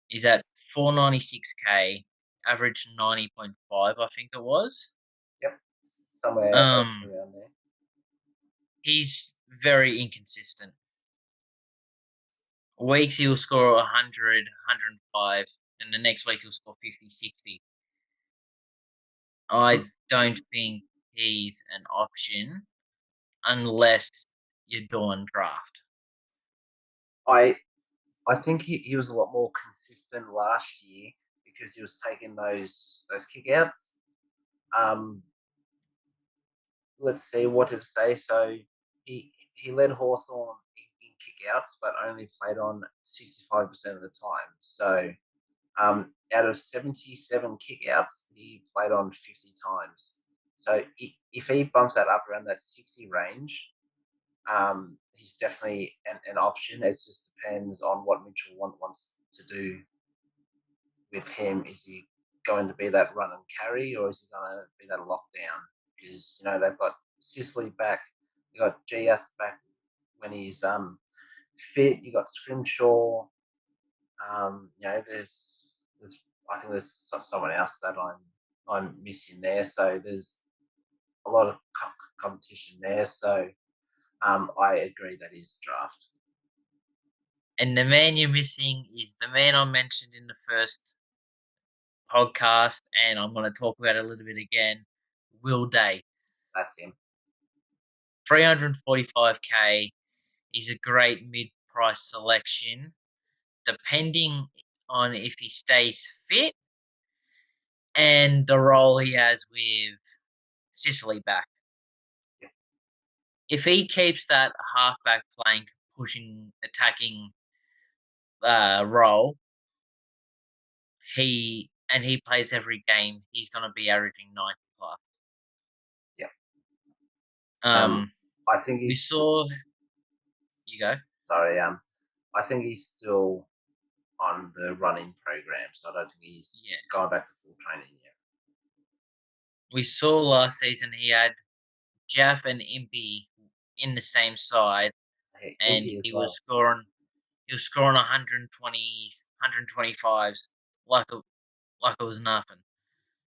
He's at 496k, average 90.5, I think it was. Yep, somewhere around there. He's very inconsistent. Weeks he'll score 100, 105, then the next week he'll score 50, 60. I don't think he's an option unless you're doing draft. I think he was a lot more consistent last year because he was taking those kickouts. Let's see what to say. So he led Hawthorn in kickouts, but only played on 65% of the time. So out of 77 kickouts, he played on 50 times. So if he bumps that up around that 60 range, he's definitely an option. It just depends on what Mitchell wants to do with him. Is he going to be that run and carry, or is he going to be that lockdown? Because they've got Sisley back, you got GF back when he's fit. You got Scrimshaw. There's I think there's someone else that I'm missing there. So there's a lot of competition there. So I agree that is draft. And the man you're missing is the man I mentioned in the first podcast, and I'm going to talk about it a little bit again. Will Day, That's him. 345k. He's a great mid-price selection, depending on if he stays fit and the role he has with Sisley back. Yep. If he keeps that halfback flank pushing, attacking role, he plays every game, he's going to be averaging 90 plus. Yep. Um, I think we he's saw. You go. sorry. I think he's still on the running program, so I don't think he's Yeah. gone back to full training yet. We saw last season he had Jaff and Impey in the same side, Hey, and Impey as he well. was scoring 120, 125s like it was nothing.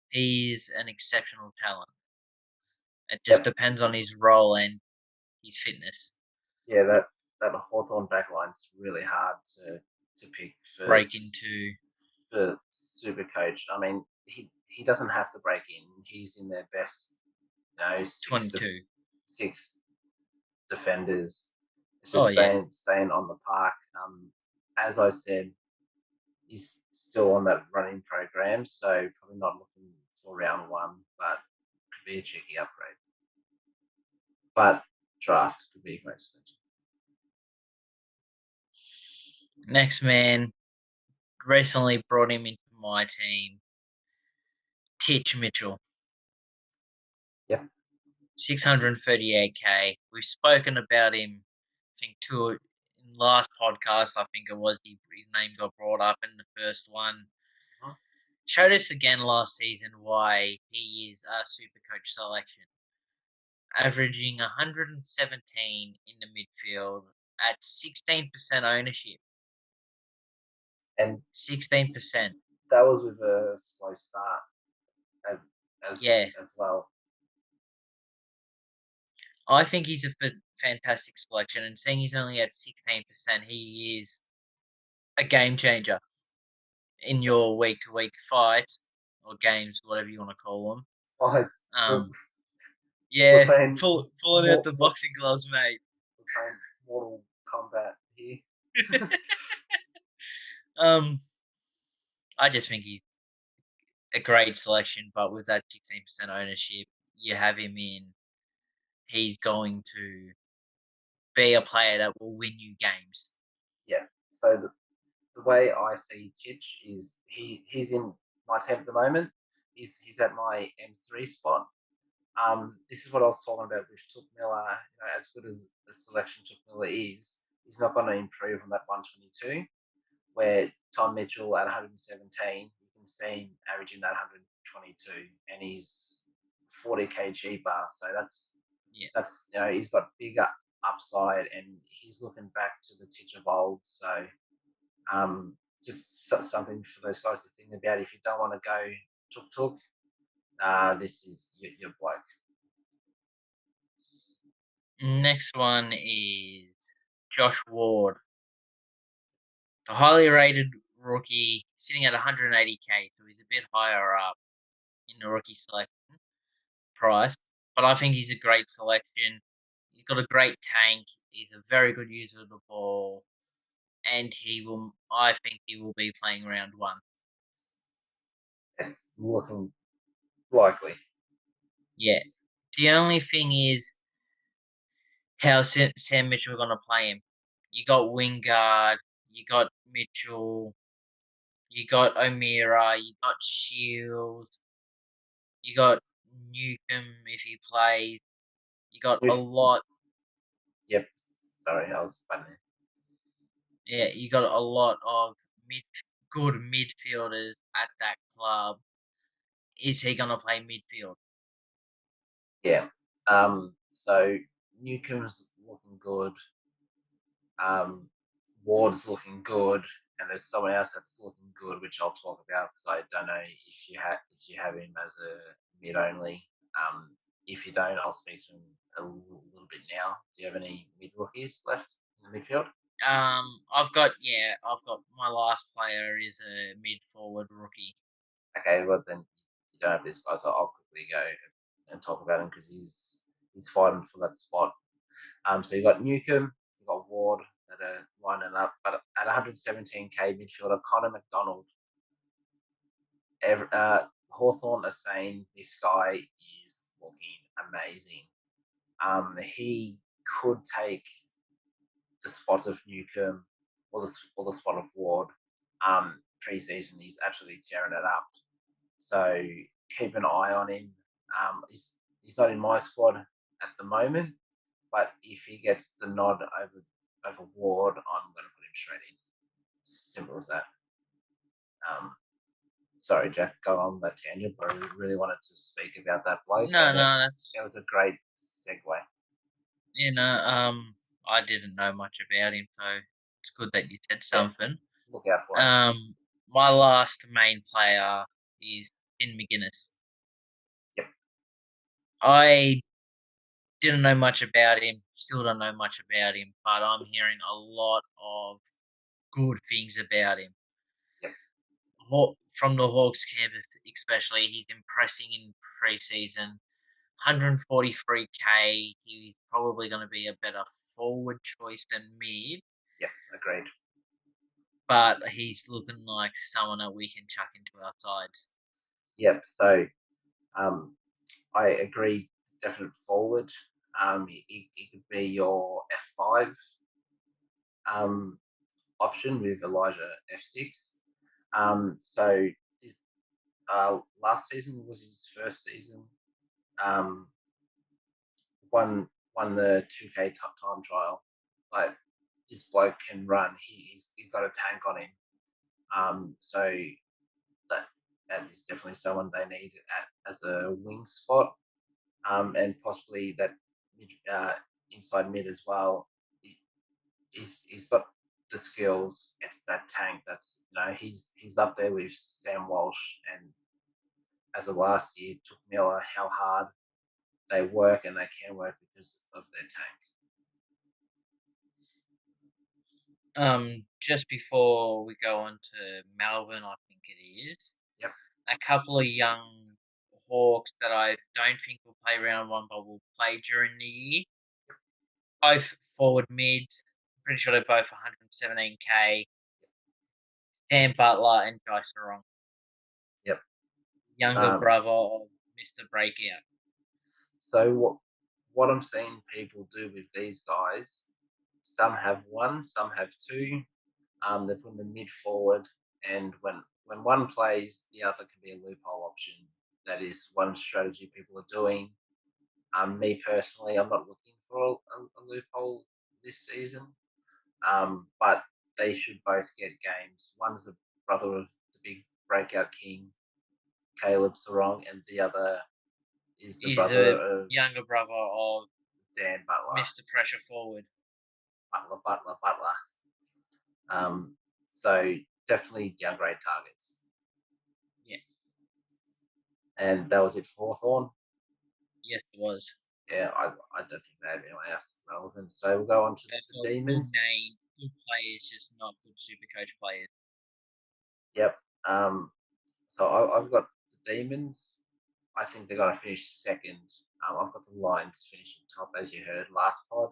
He's an exceptional talent. It just depends on his role and his fitness. Yeah, that Hawthorn backline's really hard to pick Break into for super coach. I mean, he doesn't have to break in. He's in their best, 22. six defenders. It's Oh just yeah. staying on the park. As I said, he's still on that running program, so probably not looking for round one, but could be a cheeky upgrade. But draft could be a great selection. Next man, recently brought him into my team, Titch Mitchell. Yep. 638k. We've spoken about him, I think, in last podcast. I think it was his name got brought up in the first one. Uh-huh. Showed us again last season why he is a super coach selection. Averaging 117 in the midfield at 16% ownership. And 16%. that was with a slow start as well. I think he's a fantastic selection, and seeing he's only at 16%, he is a game changer in your week-to-week fights or games, whatever you want to call them. Fights. Yeah, playing pulling out the boxing gloves, mate. We're playing Mortal Kombat here. I just think he's a great selection, but with that 16% ownership, you have him in. He's going to be a player that will win you games. Yeah. So the way I see Titch is he's in my team at the moment. He's at my M3 spot. This is what I was talking about with Took Miller. As good as the selection Took Miller is, he's not going to improve on that 122. Where Tom Mitchell at 117, you can see him averaging that 122, and he's 40 kg bar. So that's he's got bigger upside, and he's looking back to the Titch of old. So just something for those guys to think about. If you don't want to go tuk, this is your bloke. Next one is Josh Ward, the highly rated rookie, sitting at 180k, so he's a bit higher up in the rookie selection price. But I think he's a great selection. He's got a great tank. He's a very good user of the ball, and I think he will be playing round one. It's looking likely. Yeah. The only thing is how Sam Mitchell going to play him. You got Wingard, you got Mitchell, you got O'Meara, you got Shields, you got Newcomb if he plays. You got a lot. Yep. Sorry, I was funny. Yeah, you got a lot of good midfielders at that club. Is he going to play midfield? Yeah. So Newcomb's looking good. Ward's looking good, and there's someone else that's looking good, which I'll talk about because I don't know if you have him as a mid only. If you don't, I'll speak to him a little bit now. Do you have any mid rookies left in the midfield? I've got my last player is a mid forward rookie. Okay, well then you don't have this guy, so I'll quickly go and talk about him because he's fighting for that spot. So you got Newcomb, you got Ward that are lining up, but at 117k midfielder Conor Mcdonald. Hawthorn are saying this guy is looking amazing. He could take the spot of Newcomb or the spot of Ward. Pre-season, he's absolutely tearing it up. So keep an eye on him. He's not in my squad at the moment, but if he gets the nod over Ward, I'm going to put him straight in. Simple as that. Sorry, Jack, go on that tangent, but I really wanted to speak about that bloke. No, It was a great segue. I didn't know much about him, so it's good that you said something. Look out for him. My last main player is Mcginnis. Yep. I didn't know much about him, still don't know much about him, but I'm hearing a lot of good things about him. Yep. From the Hawks camp, especially, he's impressing in pre-season. 143k, he's probably going to be a better forward choice than mid. Yep, agreed. But he's looking like someone that we can chuck into our sides. Yep, so I agree, definite forward. He could be your F5 option with Elijah F6. So this, last season was his first season. Won the 2K top time trial. Like this bloke can run. He's got a tank on him. So that is definitely someone they need as a wing spot. And possibly that inside mid as well. He's got the skills. It's that tank. That's he's up there with Sam Walsh, and as of last year took Miller how hard they work, and they can work because of their tank. Just before we go on to Melbourne, I think it is. Yep. A couple of young Hawks that I don't think will play round one, but will play during the year. Both forward mids. Pretty sure they're both 117k. Dan Butler and Jai Sarong. Yep. Younger brother of Mr. Breakout. So what I'm seeing people do with these guys, some have one, some have two. They're putting the mid forward, and when one plays, the other can be a loophole option. That is one strategy people are doing. Me personally, I'm not looking for a loophole this season, but they should both get games. One's the brother of the big breakout king, Caleb Sarong, and the other is the younger brother of Dan Butler, Mr. Pressure Forward. Butler. So definitely downgrade targets. Yeah. And that was it for Hawthorn? Yes, it was. Yeah, I don't think they have anyone else relevant. So we'll go on to the Demons. Good name, good players, just not good Supercoach players. Yep. So I've got the Demons. I think they're going to finish second. I've got the Lions finishing top, as you heard last pod.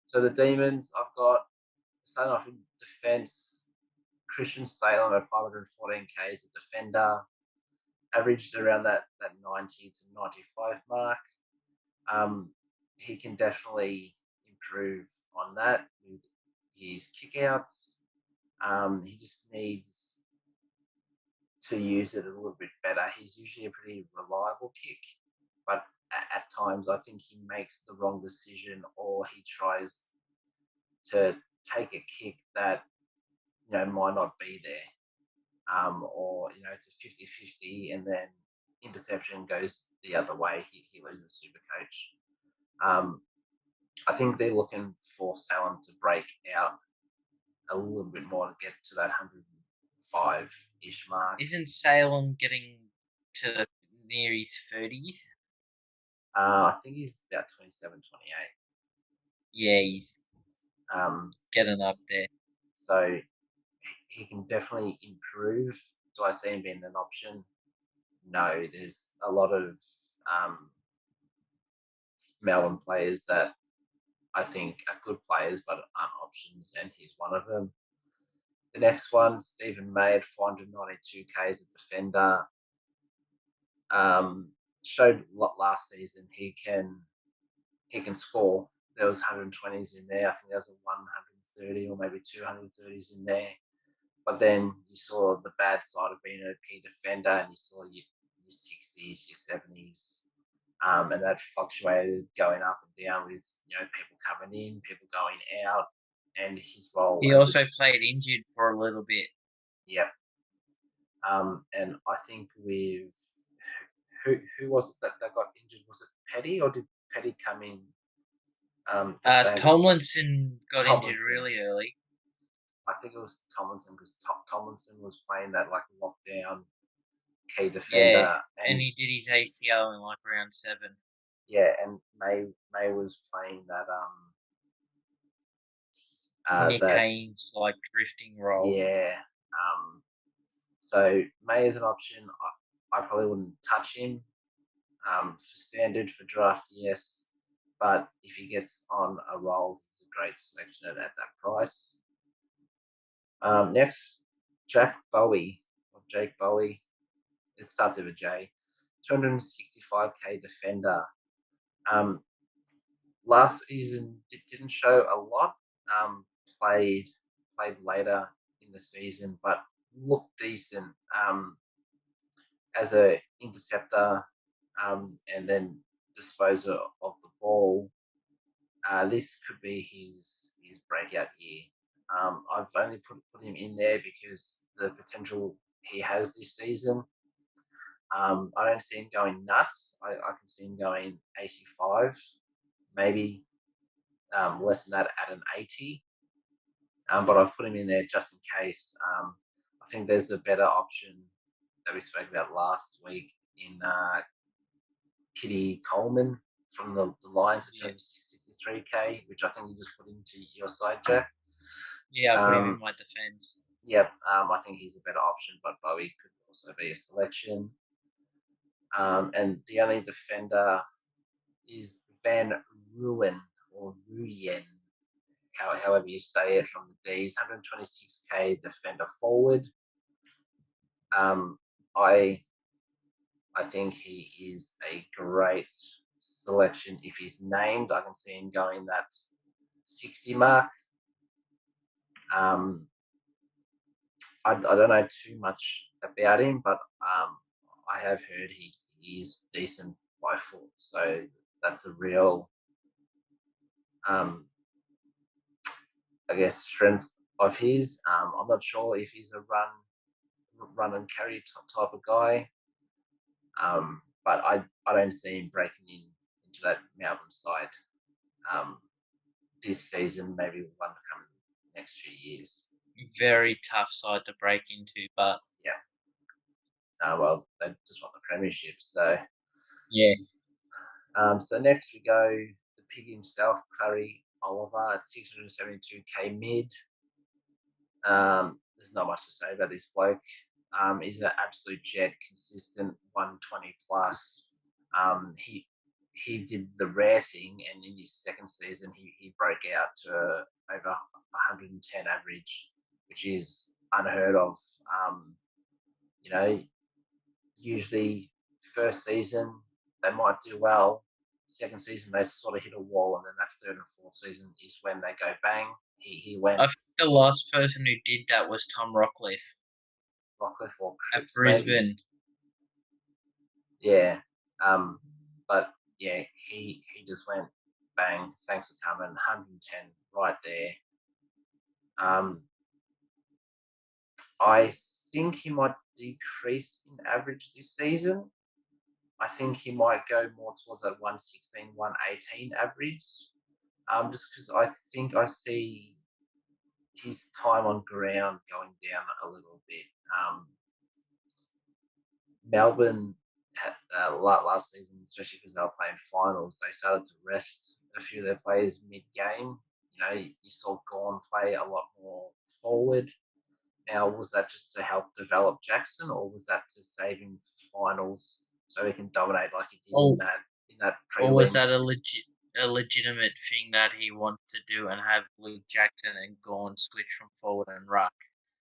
So the Demons, I've got starting off in defence. Christian Salem at 514k as a defender, averaged around that 90 to 95 mark. He can definitely improve on that with his kickouts. He just needs to use it a little bit better. He's usually a pretty reliable kick, but at times I think he makes the wrong decision, or he tries to take a kick that might not be there. Or it's a 50-50, and then interception goes the other way. He loses Supercoach. I think they're looking for Salem to break out a little bit more to get to that 105-ish mark. Isn't Salem getting to near his 30s? I think he's about 27, 28. Yeah, he's Getting up there. So he can definitely improve. Do I see him being an option? No, there's a lot of Melbourne players that I think are good players but aren't options, and he's one of them. The next one, Stephen May at 492 K as a defender. Showed a lot last season he can score. There was 120s in there. I think there was a 130 or maybe 230s in there. But then you saw the bad side of being a key defender, and you saw your 60s, your 70s, and that fluctuated going up and down with people coming in, people going out, and his role. He also played injured for a little bit. Yeah. And I think with who was it that got injured? Was it Petty, or did Petty come in? Tomlinson got injured really early. I think it was Tomlinson, because Tomlinson was playing that like lockdown key defender. Yeah, and he did his ACL in like round 7. Yeah, and May was playing that Nick Haynes like drifting role. Yeah. So May is an option. I probably wouldn't touch him. For standard, for draft, yes. But if he gets on a roll, he's a great selection at that price. Next, Jake Bowie. It starts with a J. 265K defender. Last season didn't show a lot. Played later in the season, but looked decent as a interceptor, and then disposer of the ball. This could be his breakout year. I've only put him in there because the potential he has this season. I don't see him going nuts. I can see him going 85, maybe less than that at an 80. But I've put him in there just in case. I think there's a better option that we spoke about last week in Kitty Coleman from the Lions at 263K, which I think you just put into your side, Jack. Yeah, I put him in my defence. Yep, I think he's a better option, but Bowie could also be a selection. And the only defender is Van Ruyen, or Ruyen, however you say it, from the D's, 126K defender forward. I think he is a great selection. If he's named, I can see him going that 60 mark. I don't know too much about him, but I have heard he is decent by foot. So that's a real, I guess, strength of his. I'm not sure if he's a run and carry type of guy. But I don't see him breaking into that Melbourne side this season, maybe one to come next few years. Very tough side to break into, but yeah. Well, they just want the premiership, so yeah. So next we go the pig himself, Clary Oliver at 672K mid. There's not much to say about this bloke. He's an absolute jet, consistent 120 plus. He did the rare thing, and in his second season, he broke out to over 110 average, which is unheard of. Usually first season they might do well. Second season they sort of hit a wall, and then that third and fourth season is when they go bang. He went. I think the last person who did that was Tom Rockcliffe or at Brisbane. Maybe. Yeah, but yeah, he just went bang. Thanks for coming. 110 right there. I think he might decrease in average this season. I think he might go more towards that 116, 118 average. Just because I think I see his time on ground going down a little bit. Melbourne last season, especially because they were playing finals, they started to rest a few of their players mid-game. you saw Gawn play a lot more forward. Now, was that just to help develop Jackson, or was that to save him for finals so he can dominate like he did Or in that or was prelim? that a legitimate thing that he wanted to do and have Luke Jackson and Gawn switch from forward and ruck?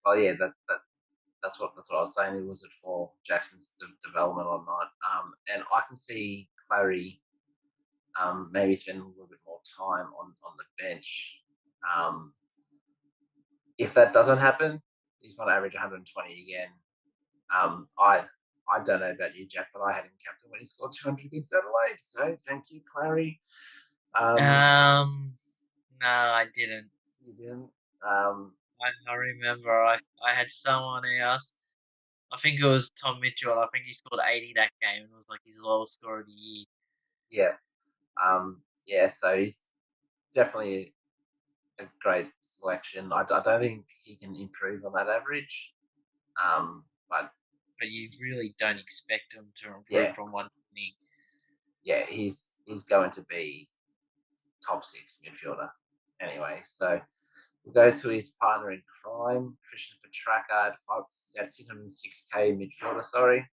Oh yeah, that's what I was saying. Was it for Jackson's development or not? And I can see Clary maybe spending a little bit more time on the bench. If that doesn't happen, he's going to average 120 again. I don't know about you, Jack, but I had him captain when he scored 200 against Adelaide. So thank you, Clary. No, I didn't. You didn't. I remember I had someone else. I think it was Tom Mitchell. I think he scored 80 that game, and it was like his lowest score of the year. Yeah. Yeah. So he's definitely a great selection. I don't think he can improve on that average. But But you really don't expect him to improve yeah, from 120. yeah, he's going to be top 6 midfielder anyway. So we'll go to his partner in crime, Christian Trackhard Fox at 606k midfielder. Sorry,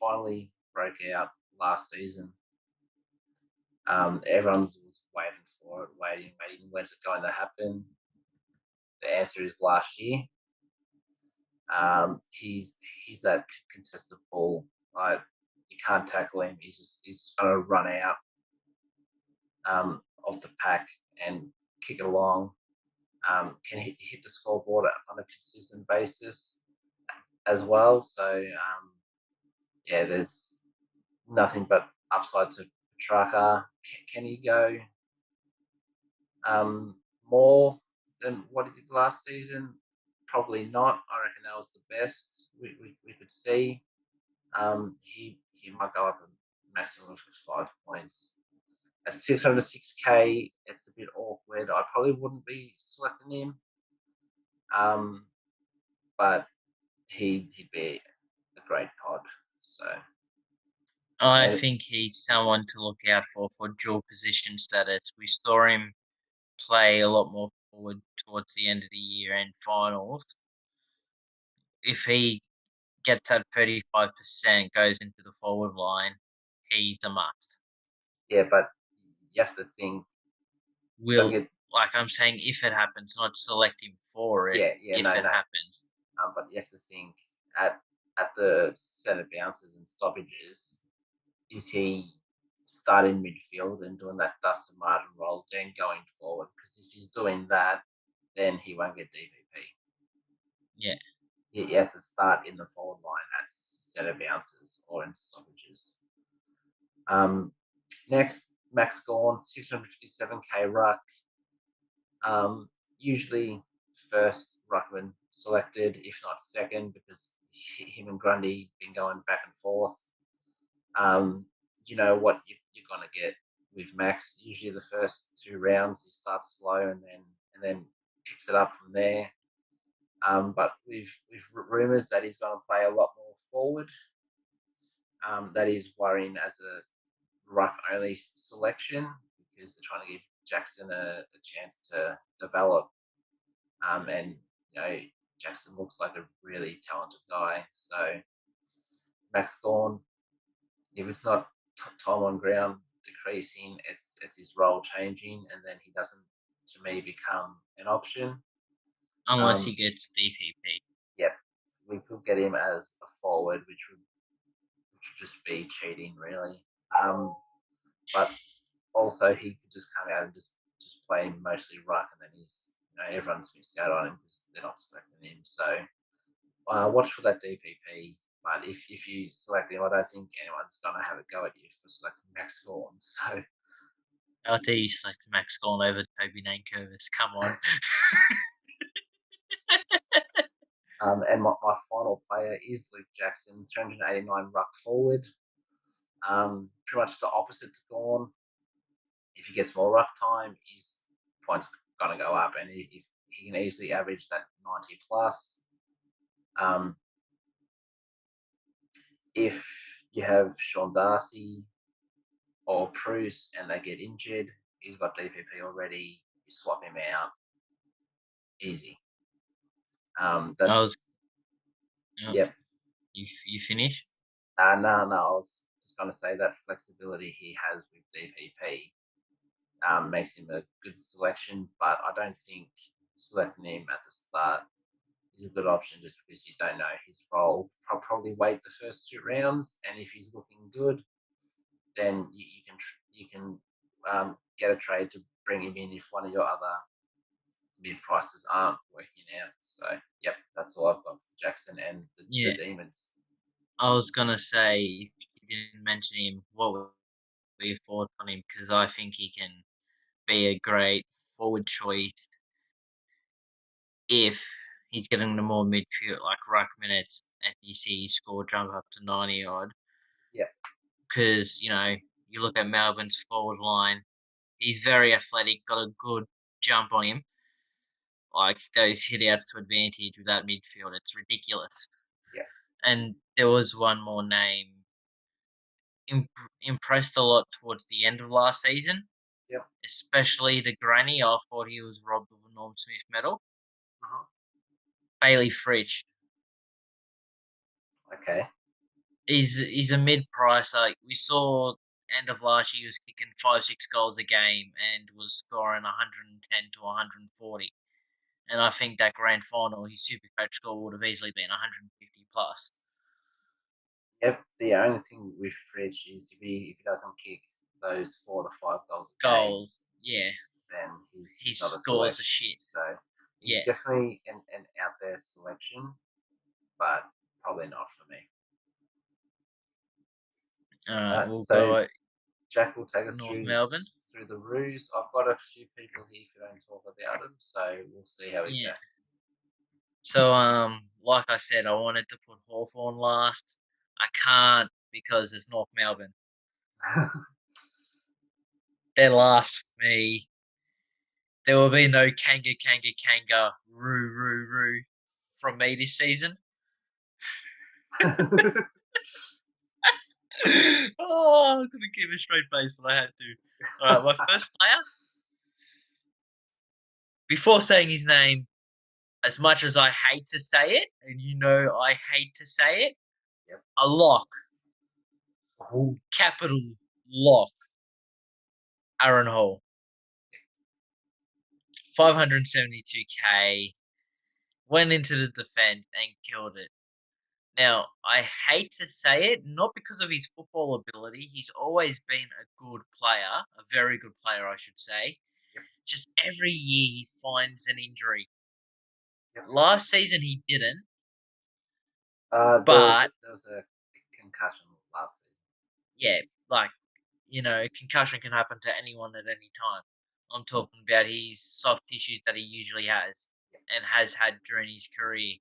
finally broke out last season. Everyone was waiting for it, waiting. When's it going to happen? The answer is last year. He's that contested ball. Like, you can't tackle him. He's going to run out of the pack and kick it along. Can hit the scoreboard on a consistent basis as well. So yeah, there's nothing but upside to Petrarca. Can he go more than what he did last season? Probably not. I reckon that was the best we could see. He might go up a maximum of 5 points. At 606k, it's a bit awkward. I probably wouldn't be selecting him, but he'd be a great pod. So, I and think he's someone to look out for dual position status. We saw him play a lot more forward towards the end of the year and finals. If he gets that 35%, goes into the forward line, he's a must. yeah, but you have to think. Don't Will, get like I'm saying, if it happens, not select him for it, yeah, if no, it no. happens. But you have to think at the centre bounces and stoppages. Is he starting midfield and doing that Dustin Martin role, then going forward? Because if he's doing that, then he won't get DVP. Yeah. He has to start in the forward line at centre bounces or in stoppages. Next, Max Gawn, 657k ruck. Usually first ruckman selected, if not second, because him and Grundy been going back and forth. You know what you're gonna get with Max. Usually the first 2 rounds he starts slow and then picks it up from there. But with rumours that he's going to play a lot more forward, that is worrying as a ruck only selection because they're trying to give Jackson a chance to develop. And Jackson looks like a really talented guy. So Max Gawn, if it's not time on ground decreasing, it's his role changing, and then he doesn't, to me, become an option. Unless he gets DPP. Yeah, we could get him as a forward, which would just be cheating, really. But also he could just come out and just play mostly ruck, and then everyone's missed out on him because they're not selecting him. So watch for that DPP. But if you select him, I don't think anyone's going to have a go at you for selecting Max Gawn. So I'll tell you, select Max Gawn over Toby Nankervis. Come on. and my final player is Luke Jackson, 389 ruck forward. Pretty much the opposite to Gawn. If he gets more ruck time, his points are going to go up, and if he can easily average that 90 plus. If you have Sean Darcy or Bruce and they get injured, he's got DPP already. You swap him out, easy. Yep. You finish? No. I was just going to say that flexibility he has with DPP makes him a good selection, but I don't think selecting him at the start is a good option just because you don't know his role. Probably wait the first 2 rounds, and if he's looking good, then you can get a trade to bring him in if one of your other mid prices aren't working out. So, yep, that's all I've got for Jackson and the Demons. I was gonna say, if you didn't mention him, what were your thoughts on him? Because I think he can be a great forward choice if he's getting the more midfield, like ruck minutes, and you see his score jump up to 90 odd. Yeah. Because, you look at Melbourne's forward line, he's very athletic, got a good jump on him. Like those hit outs to advantage with that midfield, it's ridiculous. Yeah. And there was one more name impressed a lot towards the end of last season. Yeah. Especially the granny. I thought he was robbed of a Norm Smith medal. Uh-huh. Bailey Fritsch. Okay. He's a mid price. Like we saw end of last year, he was kicking 5-6 goals a game and was scoring 110 to 140. And I think that grand final, his super coach score would have easily been 150 plus. Yep. The only thing with Fridge is if he doesn't kick those 4 to 5 goals a game, then he's not a scores selection. are shit. So he's definitely an out there selection, but probably not for me. We'll so go Jack will take us North Melbourne. through the Roos. I've got a few people here who don't talk about them, so we'll see how we go. So, like I said, I wanted to put Hawthorn last. I can't because it's North Melbourne. They're last for me. There will be no kanga, roo from me this season. Oh, I couldn't keep a straight face, but I had to. All right, my first player. Before saying his name, as much as I hate to say it, and I hate to say it, a lock. Ooh. Capital lock. Aaron Hall. 572k. Went into the defense and killed it. Now, I hate to say it, not because of his football ability. He's always been a good player, a very good player, I should say. Just every year he finds an injury. Last season he didn't. But there was a concussion last season. Yeah, concussion can happen to anyone at any time. I'm talking about his soft tissues that he usually has and has had during his career.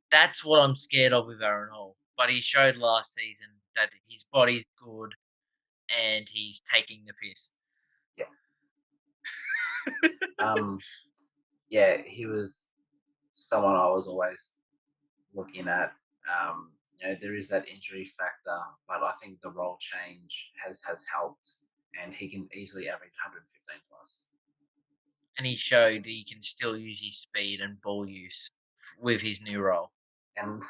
That's what I'm scared of with Aaron Hall. But he showed last season that his body's good and he's taking the piss. He was someone I was always looking at. There is that injury factor, but I think the role change has helped, and he can easily average 115 plus. And he showed he can still use his speed and ball use with his new role. And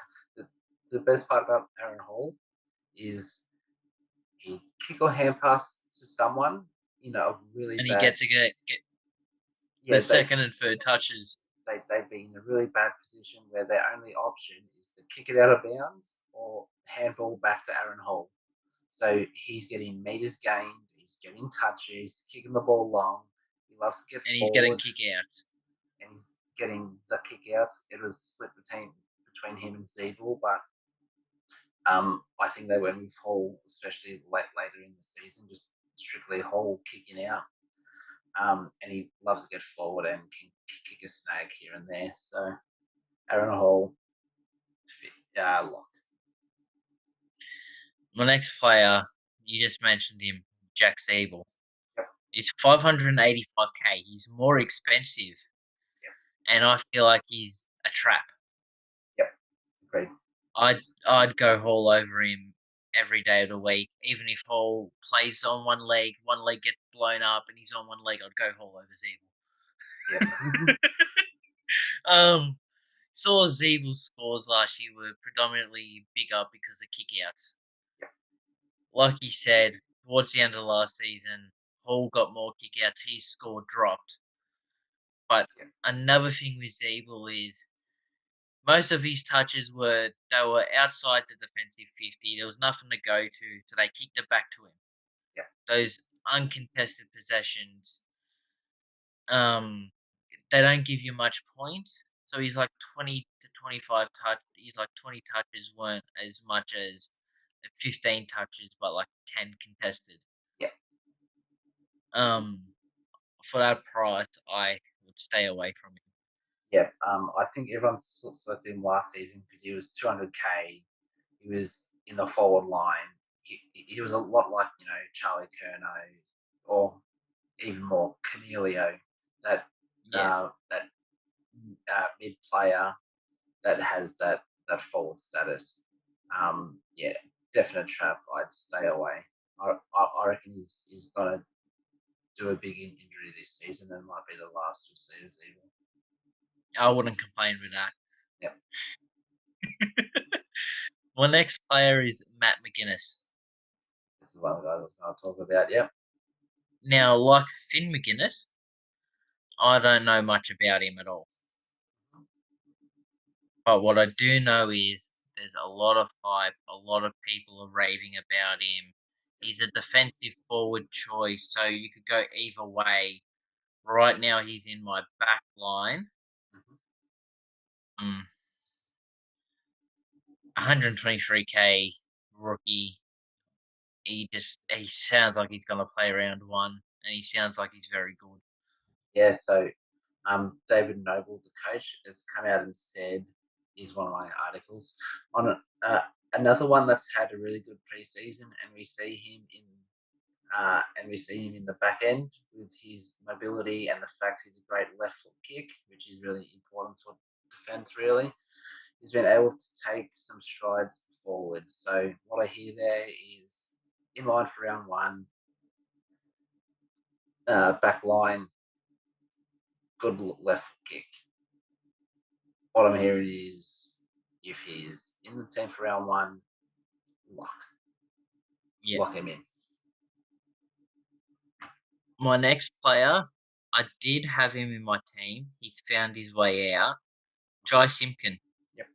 the best part about Aaron Hall is he kick or hand pass to someone, really and bad. he gets to get the second and third touches. They'd be in a really bad position where their only option is to kick it out of bounds or handball back to Aaron Hall. So he's getting meters gained, he's getting touches, kicking the ball long. He loves to get and forward. He's getting kick outs. And he's getting the kick outs. It was split between him and Sable, but I think they went with Hall, especially later in the season, just strictly Hall kicking out. And he loves to get forward and can kick a snag here and there. So Aaron Hall, locked. My next player, you just mentioned him, Jack Sable. He's 585k. He's more expensive. And I feel like he's a trap. Yep, agreed. I'd go Hall over him every day of the week. Even if Hall plays on one leg gets blown up and he's on one leg, I'd go Hall over Zeeble. Yep. Saw Zeebel's scores last year were predominantly bigger because of kickouts. Yep. Like you said, towards the end of last season, Hall got more kickouts, his score dropped. But Yep. another thing with Zeeble is most of his touches were outside the defensive 50. There was nothing to go to, so they kicked it back to him. Yep. Those uncontested possessions, they don't give you much points. So he's like 20 to 25 touch. He's like 20 touches weren't as much as 15 touches, but like 10 contested. Yep. For that price, I would stay away from him. Yeah, I think everyone selected him last season because he was 200k. He was in the forward line. He was a lot like Charlie Curnow or even more Cornelio. That Yeah, mid player that has that forward status. Yeah, definite trap. I'd stay away. I reckon he's gonna do a big injury this season and might be the last receivers even. I wouldn't complain with that. Yep. My next player is Matt Mcginnis. This is one of the guys I was going to talk about. Yep. Now, like Finn Mcginnis, I don't know much about him at all. But what I do know is there's a lot of hype, a lot of people are raving about him. He's a defensive forward choice, so you could go either way. Right now, he's in my back line. 123k rookie. He sounds like he's going to play round one, and he sounds like he's very good. Yeah, so David Noble, the coach, has come out and said, is one of my articles, on another one that's had a really good preseason, and we see him in the back end with his mobility and the fact he's a great left foot kick, which is really important for defence, really. He's been able to take some strides forward. So what I hear there is in line for round one, back line, good left kick. What I'm hearing is if he's in the team for round one, lock him in. My next player, I did have him in my team. He's found his way out. Jai Simpkin. Yep.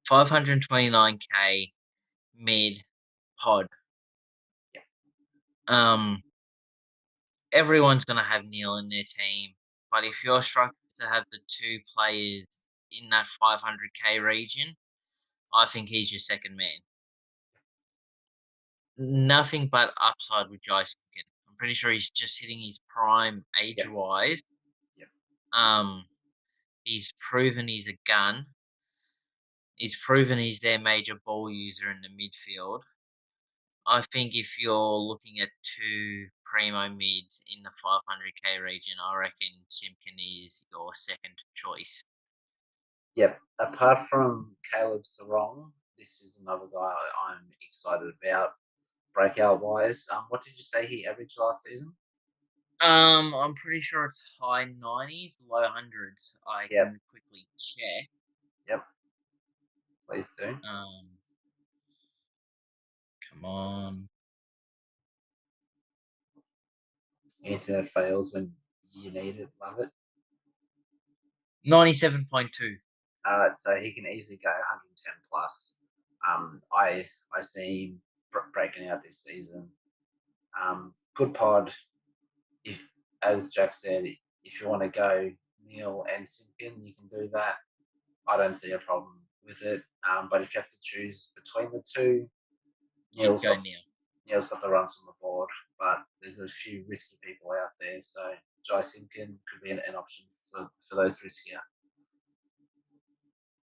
529k mid pod. Yep. Everyone's gonna have Neil in their team, but if you're struggling to have the two players in that 500k region, I think he's your second man. Nothing but upside with Jai Simpkin. I'm pretty sure he's just hitting his prime age-wise. Yep. He's proven he's a gun. He's proven he's their major ball user in the midfield. I think if you're looking at two primo mids in the 500k region, I reckon Simpkin is your second choice. Yep. Apart from Caleb Sarong, this is another guy I'm excited about breakout wise. What did you say he averaged last season? I'm pretty sure it's high 90s, low hundreds. I can quickly check. Yep. Please do. Come on. Internet fails when you need it. Love it. 97.2. So he can easily go 110 plus. I see him breaking out this season. Good pod. If, as Jack said, if you want to go Neil and Simpkin, you can do that. I don't see a problem with it. But if you have to choose between the two, Neil's got the runs on the board, but there's a few risky people out there. So Jai Simpkin could be an option for those riskier.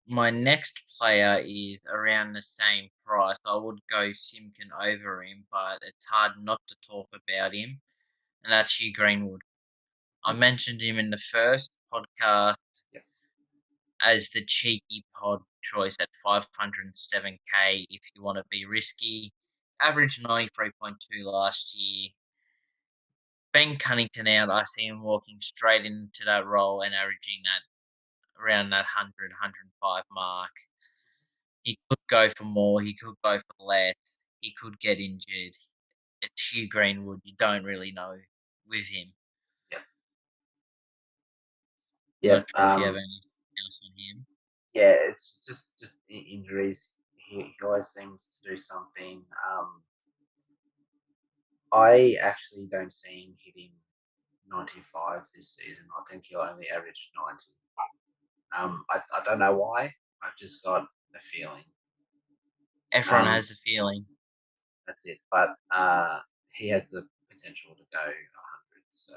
My next player is around the same price. I would go Simpkin over him, but it's hard not to talk about him, and that's Hugh Greenwood. I mentioned him in the first podcast as the cheeky pod choice at 507k if you want to be risky. Average 93.2 last year. Ben Cunnington out, I see him walking straight into that role and averaging that around that 100, 105 mark. He could go for more, he could go for less, he could get injured. It's Hugh Greenwood, you don't really know with him. Yep. Not sure if you have anything else on him. Yeah, it's just injuries. He always seems to do something. I actually don't see him hitting 95 this season. I think he'll only average 90. I don't know why. I've just got a feeling. Everyone has a feeling. That's it. But he has the potential to go 100. So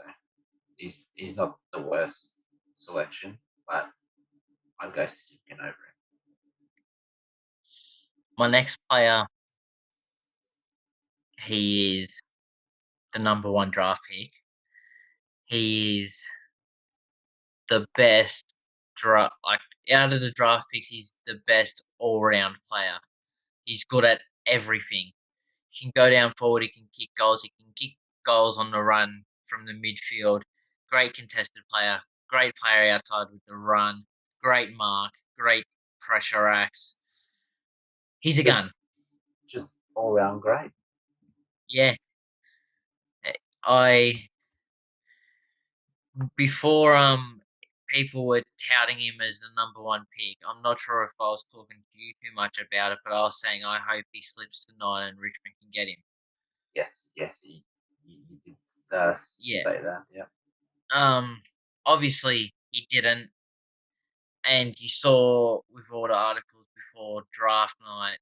he's not the worst selection, but I'd go Simpkin over him. My next player, he is the number 1 draft pick. He is the best out of the draft picks, he's the best all-round player. He's good at everything. He can go down forward, he can kick goals, he can kick goals on the run from the midfield. Great contested player, great player outside with the run, great mark, great pressure acts. He's a gun. Just all round great. Yeah. Before people were touting him as the number 1 pick, I'm not sure if I was talking to you too much about it, but I was saying I hope he slips to 9 and Richmond can get him. Yes, you did say that, yeah. Obviously he didn't, and you saw with all the articles before draft night,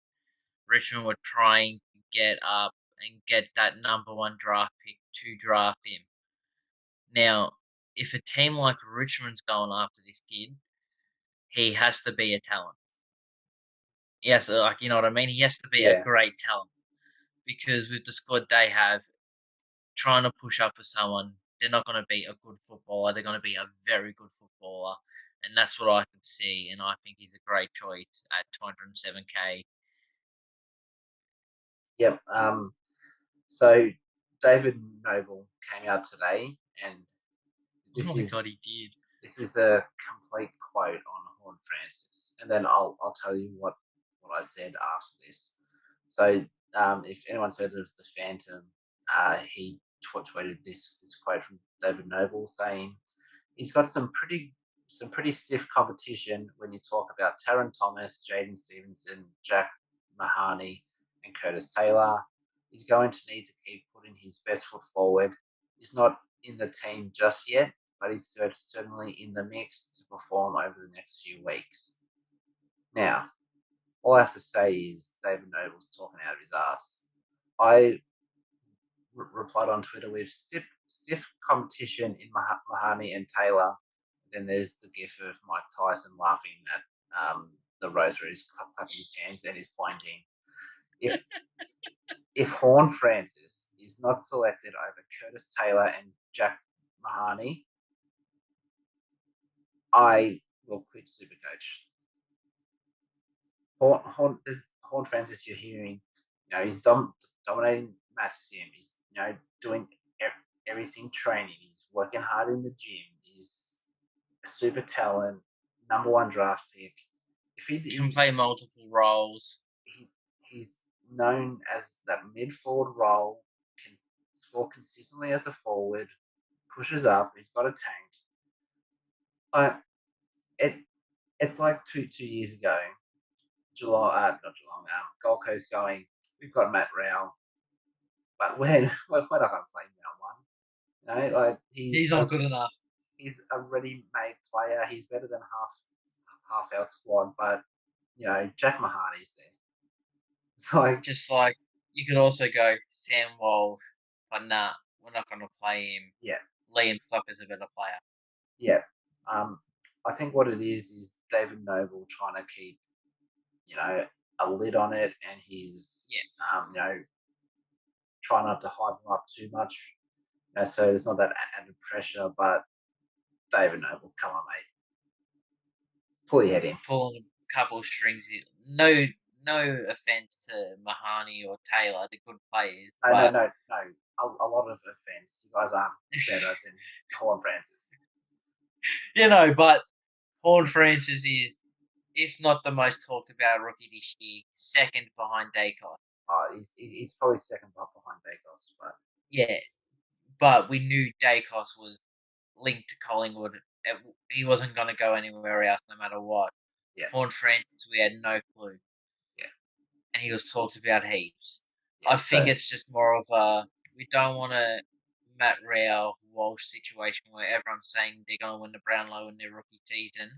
Richmond were trying to get up and get that number 1 draft pick to draft him. Now, if a team like Richmond's going after this kid, he has to be a talent. He has to, you know what I mean? He has to be a great talent, because with the squad they have, trying to push up for someone, they're not going to be a good footballer. They're going to be a very good footballer, and that's what I could see. And I think he's a great choice at 207k. Yep. So David Noble came out today, and Oh my god, he did. This is a complete quote on Horn Francis, and then I'll tell you what I said after this. So if anyone's heard of the Phantom, he tweeted this quote from David Noble saying he's got some pretty stiff competition when you talk about Taron Thomas, Jaden Stevenson, Jack Mahoney, and Curtis Taylor. He's going to need to keep putting his best foot forward. He's not in the team just yet, but he's certainly in the mix to perform over the next few weeks. Now, all I have to say is David Noble's talking out of his ass. I replied on Twitter with stiff competition in Mahoney and Taylor. Then there's the gif of Mike Tyson laughing at the Roos where he's clapping his hands and he's pointing. If Horn Francis is not selected over Curtis Taylor and Jack Mahoney, I will quit Supercoach. Horn Francis, you're hearing, he's dominating match sim. He's, doing everything training. He's working hard in the gym. He's a super talent, number 1 draft pick. If he can play multiple roles, he's known as that mid-forward role, can score consistently as a forward, pushes up, he's got a tank. It's like two years ago, Gold Coast going, we've got Matt Rowell, but we're not going to play round 1. he's not good enough. He's a ready-made player. He's better than half our squad, but Jack Mahoney's there. It's just like you could also go Sam Walsh, but nah, we're not going to play him. Yeah, Liam Tucker's a better player. Yeah, I think what it is David Noble trying to keep a lid on it, and he's try not to hype him up too much, so there's not that added pressure. But David Noble, come on, mate. Pull your head in. pulling a couple strings. No offense to Mahoney or Taylor, the good players. No. A lot of offence. You guys aren't better than Horn Francis. But Horn-Francis is, if not the most talked about rookie this year, second behind Dacos. He's probably second behind Dacos, but Yeah, but we knew Dacos was linked to Collingwood. He wasn't going to go anywhere else no matter what. yeah. Horn-Francis, we had no clue. Yeah. And he was talked about heaps. Yeah, I think it's just more of we don't want a Matt Rowell Walsh situation where everyone's saying they're going to win the Brownlow in their rookie season.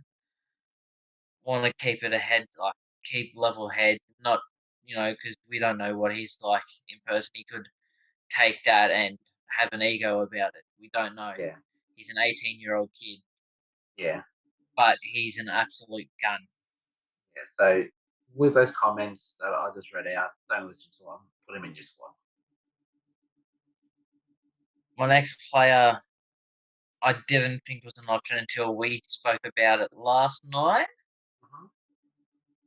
Want to keep it ahead, like keep level head, not because we don't know what he's like in person. He could take that and have an ego about it. We don't know. Yeah. He's an 18-year-old kid. Yeah. But he's an absolute gun. Yeah. So with those comments that I just read out, don't listen to them. Put him in your squad. My next player, I didn't think was an option until we spoke about it last night. Mm-hmm.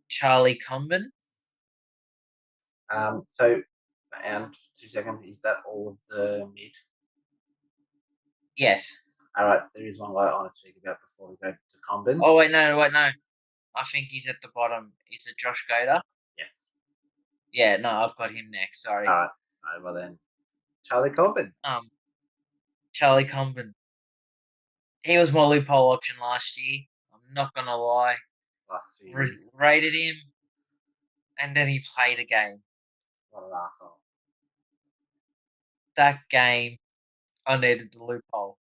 Charlie Corbin. So, and 2 seconds, is that all of the mid? Yes. All right, there is one guy I want to speak about before we go to Corbin. Oh, wait, no. I think he's at the bottom. Is it Josh Gator? Yes. Yeah, no, I've got him next. Sorry. All right, well then, Charlie Corbin. Charlie Corbin. He was my loophole option last year. I'm not going to lie. Last few years. Rated him, and then he played a game. What an asshole. That game, I needed the loophole.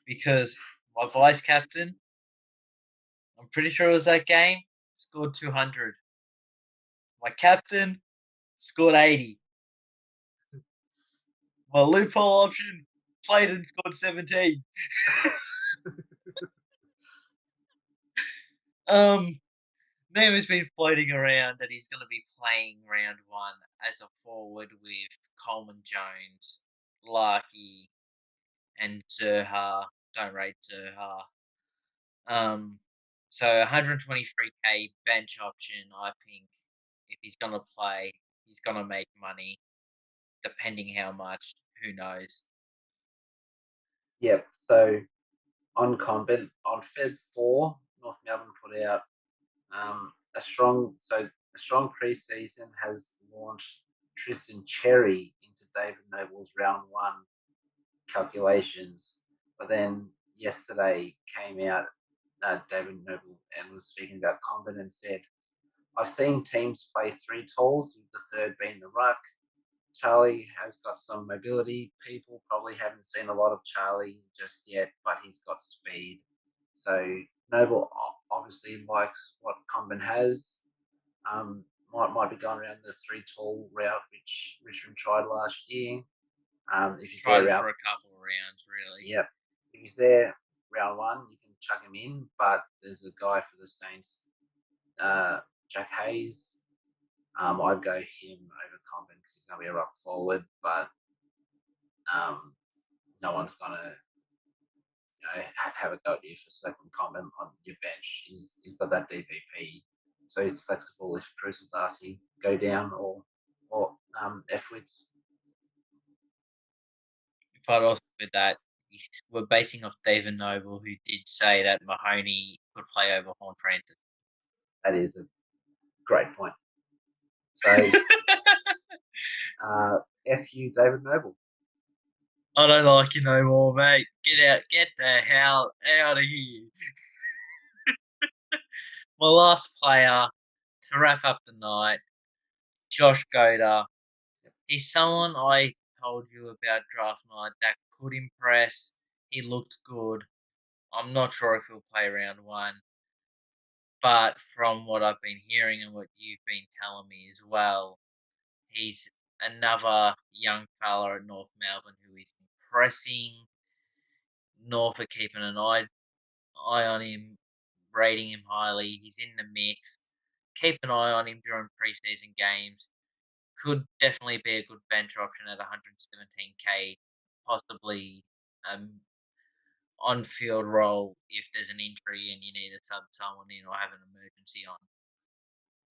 Because my vice captain, I'm pretty sure it was that game, scored 200. My captain scored 80. My loophole option played and scored 17. Name has been floating around that he's going to be playing round one as a forward with Coleman Jones, Larky, and Zerha. Don't rate Zerha. So 123k bench option. I think if he's going to play, he's going to make money. Depending how much, who knows? Yep. So on Corbin, on Feb 4, North Melbourne put out a strong pre-season has launched Tristan Cherry into David Noble's round one calculations. But then yesterday came out David Noble and was speaking about Corbin and said, I've seen teams play three talls, with the third being the ruck. Charlie has got some mobility. People probably haven't seen a lot of Charlie just yet, but he's got speed. So Noble obviously likes what Corbin has. Might be going around the three tall route, which Richmond tried last year. If he's Tried there it for a couple of rounds, really. Yep. If he's there round one, you can chuck him in. But there's a guy for the Saints, Jack Hayes. I'd go him over Corbin because he's going to be a rock forward, but no one's going to have a go at you for selecting Corbin on your bench. He's got that DPP, so he's flexible if Bruce or Darcy go down or F-Wits. But also with that, we're basing off David Noble, who did say that Mahoney could play over Horn-Francis. That is a great point. So, F-U David Noble. I don't like you no more, mate. Get the hell out of here. My last player to wrap up the night, Josh Goder. He's someone I told you about draft night that could impress. He looked good. I'm not sure if he'll play round one. But from what I've been hearing and what you've been telling me as well, he's another young fella at North Melbourne who is impressing. North are keeping an eye on him, rating him highly. He's in the mix. Keep an eye on him during preseason games. Could definitely be a good bench option at 117k, possibly on-field role if there's an injury and you need to sub someone in or have an emergency on.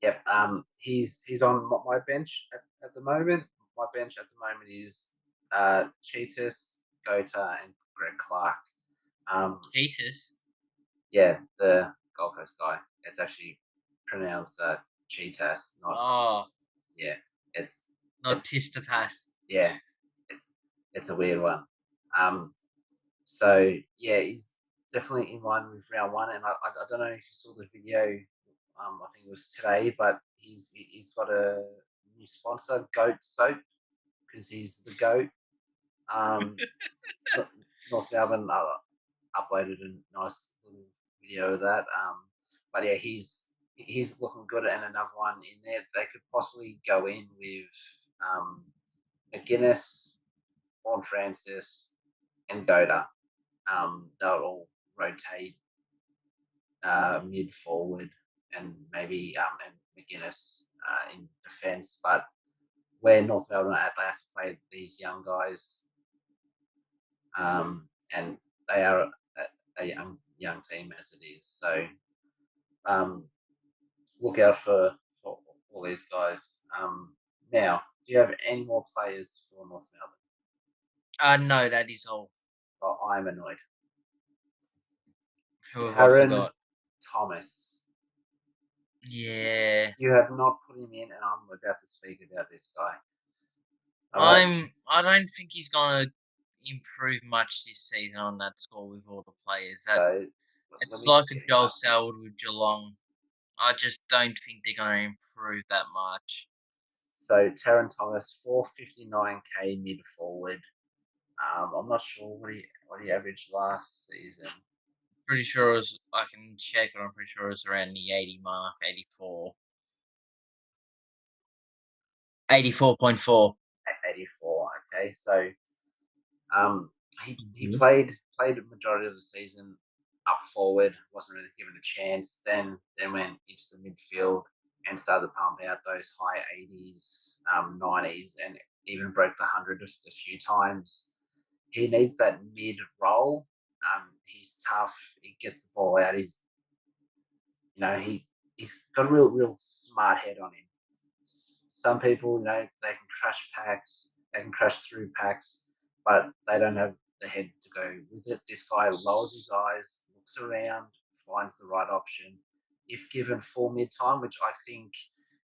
Yep. He's on my bench at the moment. My bench at the moment is Cheetahs, Gota, and Greg Clark. Cheetahs? Yeah, the Gold Coast guy. It's actually pronounced Cheetahs, not. Oh, Yeah, it's not Tistapass. yeah, it's a weird one. So yeah, he's definitely in line with round one, and I don't know if you saw the video. I think it was today, but he's got a new sponsor, Goat Soap, because he's the goat. North Melbourne uploaded a nice little video of that. But yeah, he's looking good, and another one in there. They could possibly go in with Mcginnis, Vaughan Francis, and Dota. They'll all rotate mid forward and maybe and Mcginnis in defence. But where North Melbourne are at, they have to play these young guys, and they are a young team as it is. So look out for all these guys. Now, do you have any more players for North Melbourne? No, that is all. Oh, I'm annoyed. Who have I Taran forgot? Thomas. Yeah. You have not put him in, and I'm about to speak about this guy. All right. I don't think he's gonna improve much this season on that score with all the players. So let It's me like a get him Joel up. Selwood with Geelong. I just don't think they're gonna improve that much. So Taran Thomas, 459k mid forward. I'm not sure what he averaged last season. Pretty sure it was, I can check, but I'm pretty sure it was around the 80 mark, 84. 84.4. 84. Okay, so he Mhm. played the majority of the season up forward, wasn't really given a chance. Then went into the midfield and started to pump out those high 80s, 90s, and even broke the 100 a few times. He needs that mid role. He's tough. He gets the ball out. He's he's got a real smart head on him. Some people, they can crash packs, they can crash through packs, but they don't have the head to go with it. This guy lowers his eyes, looks around, finds the right option. If given full mid time, which I think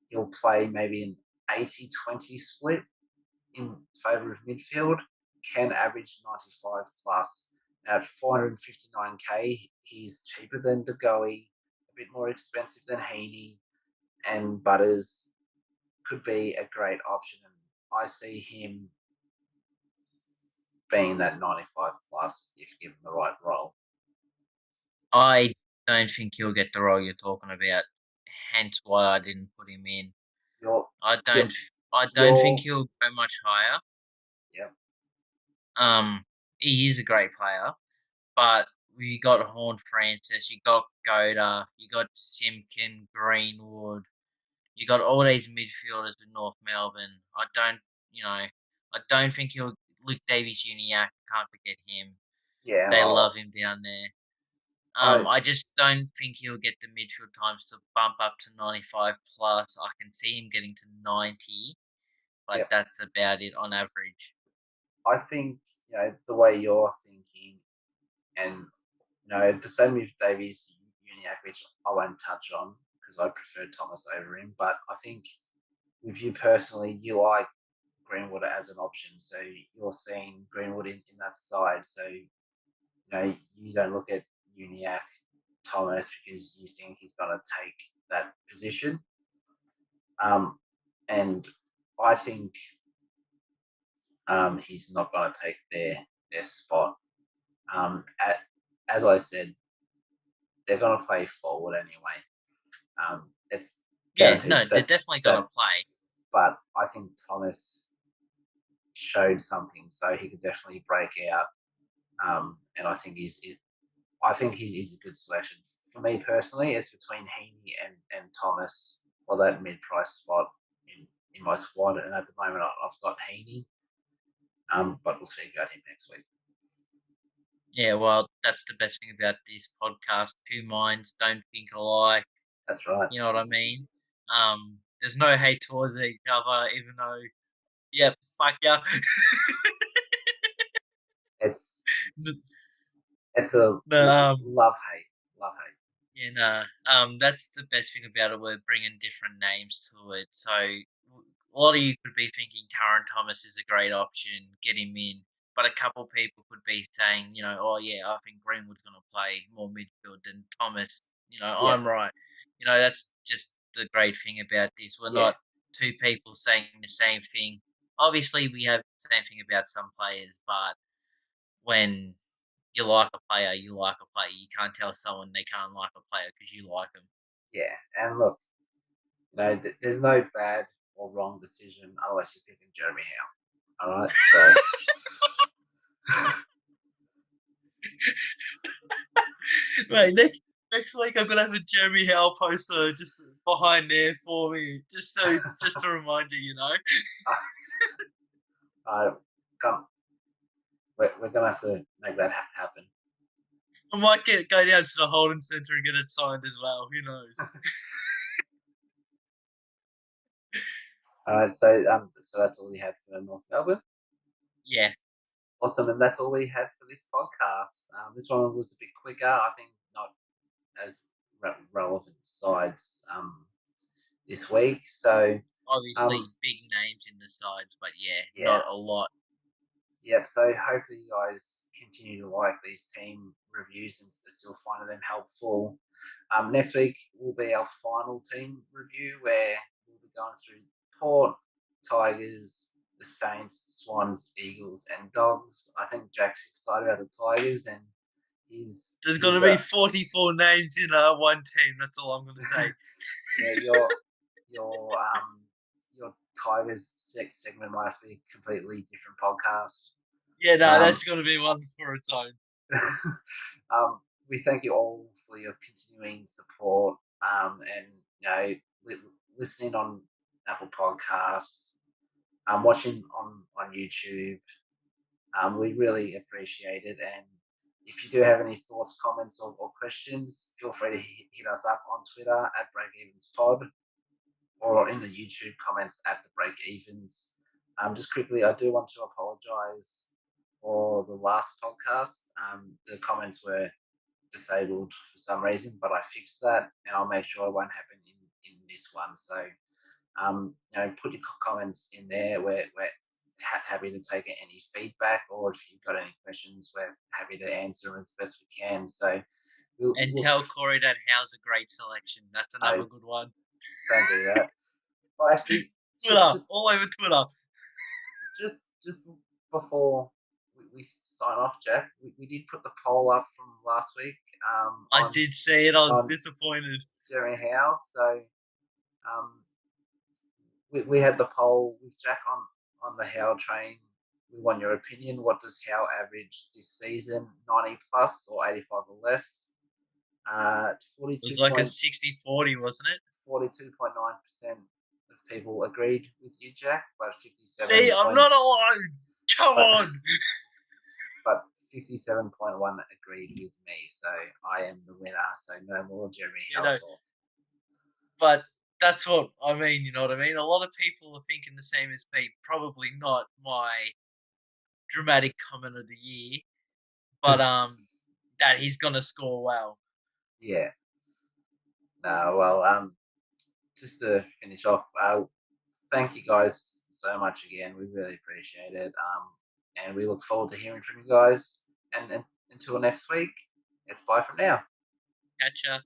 he'll play maybe an 80-20 split in favour of midfield, can average 95 plus. Now at 459k, he's cheaper than De Goey, a bit more expensive than Heaney, and Butters could be a great option. And I see him being that 95 plus if given the right role. I don't think he'll get the role you're talking about. Hence why I didn't put him in. You're, I you're, don't. I don't think you're he'll go much higher. yeah, He is a great player, but you got Horn Francis, you got Goda, you got Simpkin, Greenwood, you got all these midfielders with North Melbourne. I don't think he'll. Luke Davies Uniacke, can't forget him. yeah. They love him down there. I just don't think he'll get the midfield times to bump up to 95 plus. I can see him getting to 90, but Yep. that's about it on average. I think the way you're thinking, and the same with Davies Uniacke, which I won't touch on because I prefer Thomas over him. But I think with you personally, you like Greenwood as an option, so you're seeing Greenwood in that side. So you don't look at Uniacke Thomas because you think he's going to take that position. And I think he's not going to take their spot. As I said, they're going to play forward anyway. It's Yeah, guaranteed no, they're definitely going to play. But I think Thomas showed something, so he could definitely break out. And I think he's a good selection. For me personally, it's between Heaney and Thomas for that mid-price spot in my squad. And at the moment, I've got Heaney, but we'll speak about him next week. Yeah, well, that's the best thing about this podcast. Two minds don't think alike. That's right. You know what I mean? There's no hate towards each other, even though, yeah, fuck yeah. It's it's a No, love hate. yeah, nah. That's the best thing about it. We're bringing different names to it. So a lot of you could be thinking Taran Thomas is a great option, get him in. But a couple people could be saying, oh yeah, I think Greenwood's going to play more midfield than Thomas. Yeah, I'm right. That's just the great thing about this. We're yeah, not two people saying the same thing. Obviously, we have the same thing about some players, but when you like a player, you like a player. You can't tell someone they can't like a player because you like them. yeah. And look, there's no bad or wrong decision unless you're picking Jeremy Howe. All right, so Right, next week I'm gonna have a Jeremy Howe poster just behind there for me, just a reminder, I come. We're gonna have to make that happen. I might go down to the Holden Centre and get it signed as well. Who knows? All right, so that's all we had for North Melbourne. Yeah, Awesome, and that's all we had for this podcast. This one was a bit quicker. I think not as relevant sides this week. So obviously big names in the sides, but yeah, yeah, not a lot. yep. So hopefully you guys continue to like these team reviews and still find them helpful. Next week will be our final team review where we'll be going through Port, Tigers, the Saints, Swans, Eagles, and Dogs. I think Jack's excited about the Tigers, and There's he's gonna be 44 names in one team. That's all I'm gonna say. yeah, your Tigers segment might have to be a completely different podcast. Yeah, no, Um, that's gonna be one for its own. we thank you all for your continuing support and listening on Apple Podcasts, watching on YouTube. We really appreciate it. And if you do have any thoughts, comments, or questions, feel free to hit us up on Twitter at BreakEvensPod or in the YouTube comments at the BreakEvens. Just quickly, I do want to apologise for the last podcast. The comments were disabled for some reason, but I fixed that, and I'll make sure it won't happen in this one. So, put your comments in there. We're happy to take any feedback, or if you've got any questions, we're happy to answer them as best we can. So, And we'll tell Corey that Howe's a great selection. That's another no, good one. don't do that. Well, actually, Twitter, all over Twitter. just before we sign off, Jack, we did put the poll up from last week I did see it. I was on disappointed. Jeremy Howe. So um, we had the poll with Jack on the Howe train. We want your opinion. What does Howe average this season? 90 plus or 85 or less? It 42 was like a point 60-40, wasn't it? 42.9% of people agreed with you, Jack, but 57 See, I'm not alone. Come but on. but 57.1 agreed with me, so I am the winner. So no more Jeremy You Howe know, talk. but that's what I mean. You know what I mean? A lot of people are thinking the same as me. Probably not my dramatic comment of the year, but that he's gonna score well. Yeah. No, well, just to finish off, thank you guys so much again. We really appreciate it. And we look forward to hearing from you guys. And until next week, it's bye from now. Catch ya.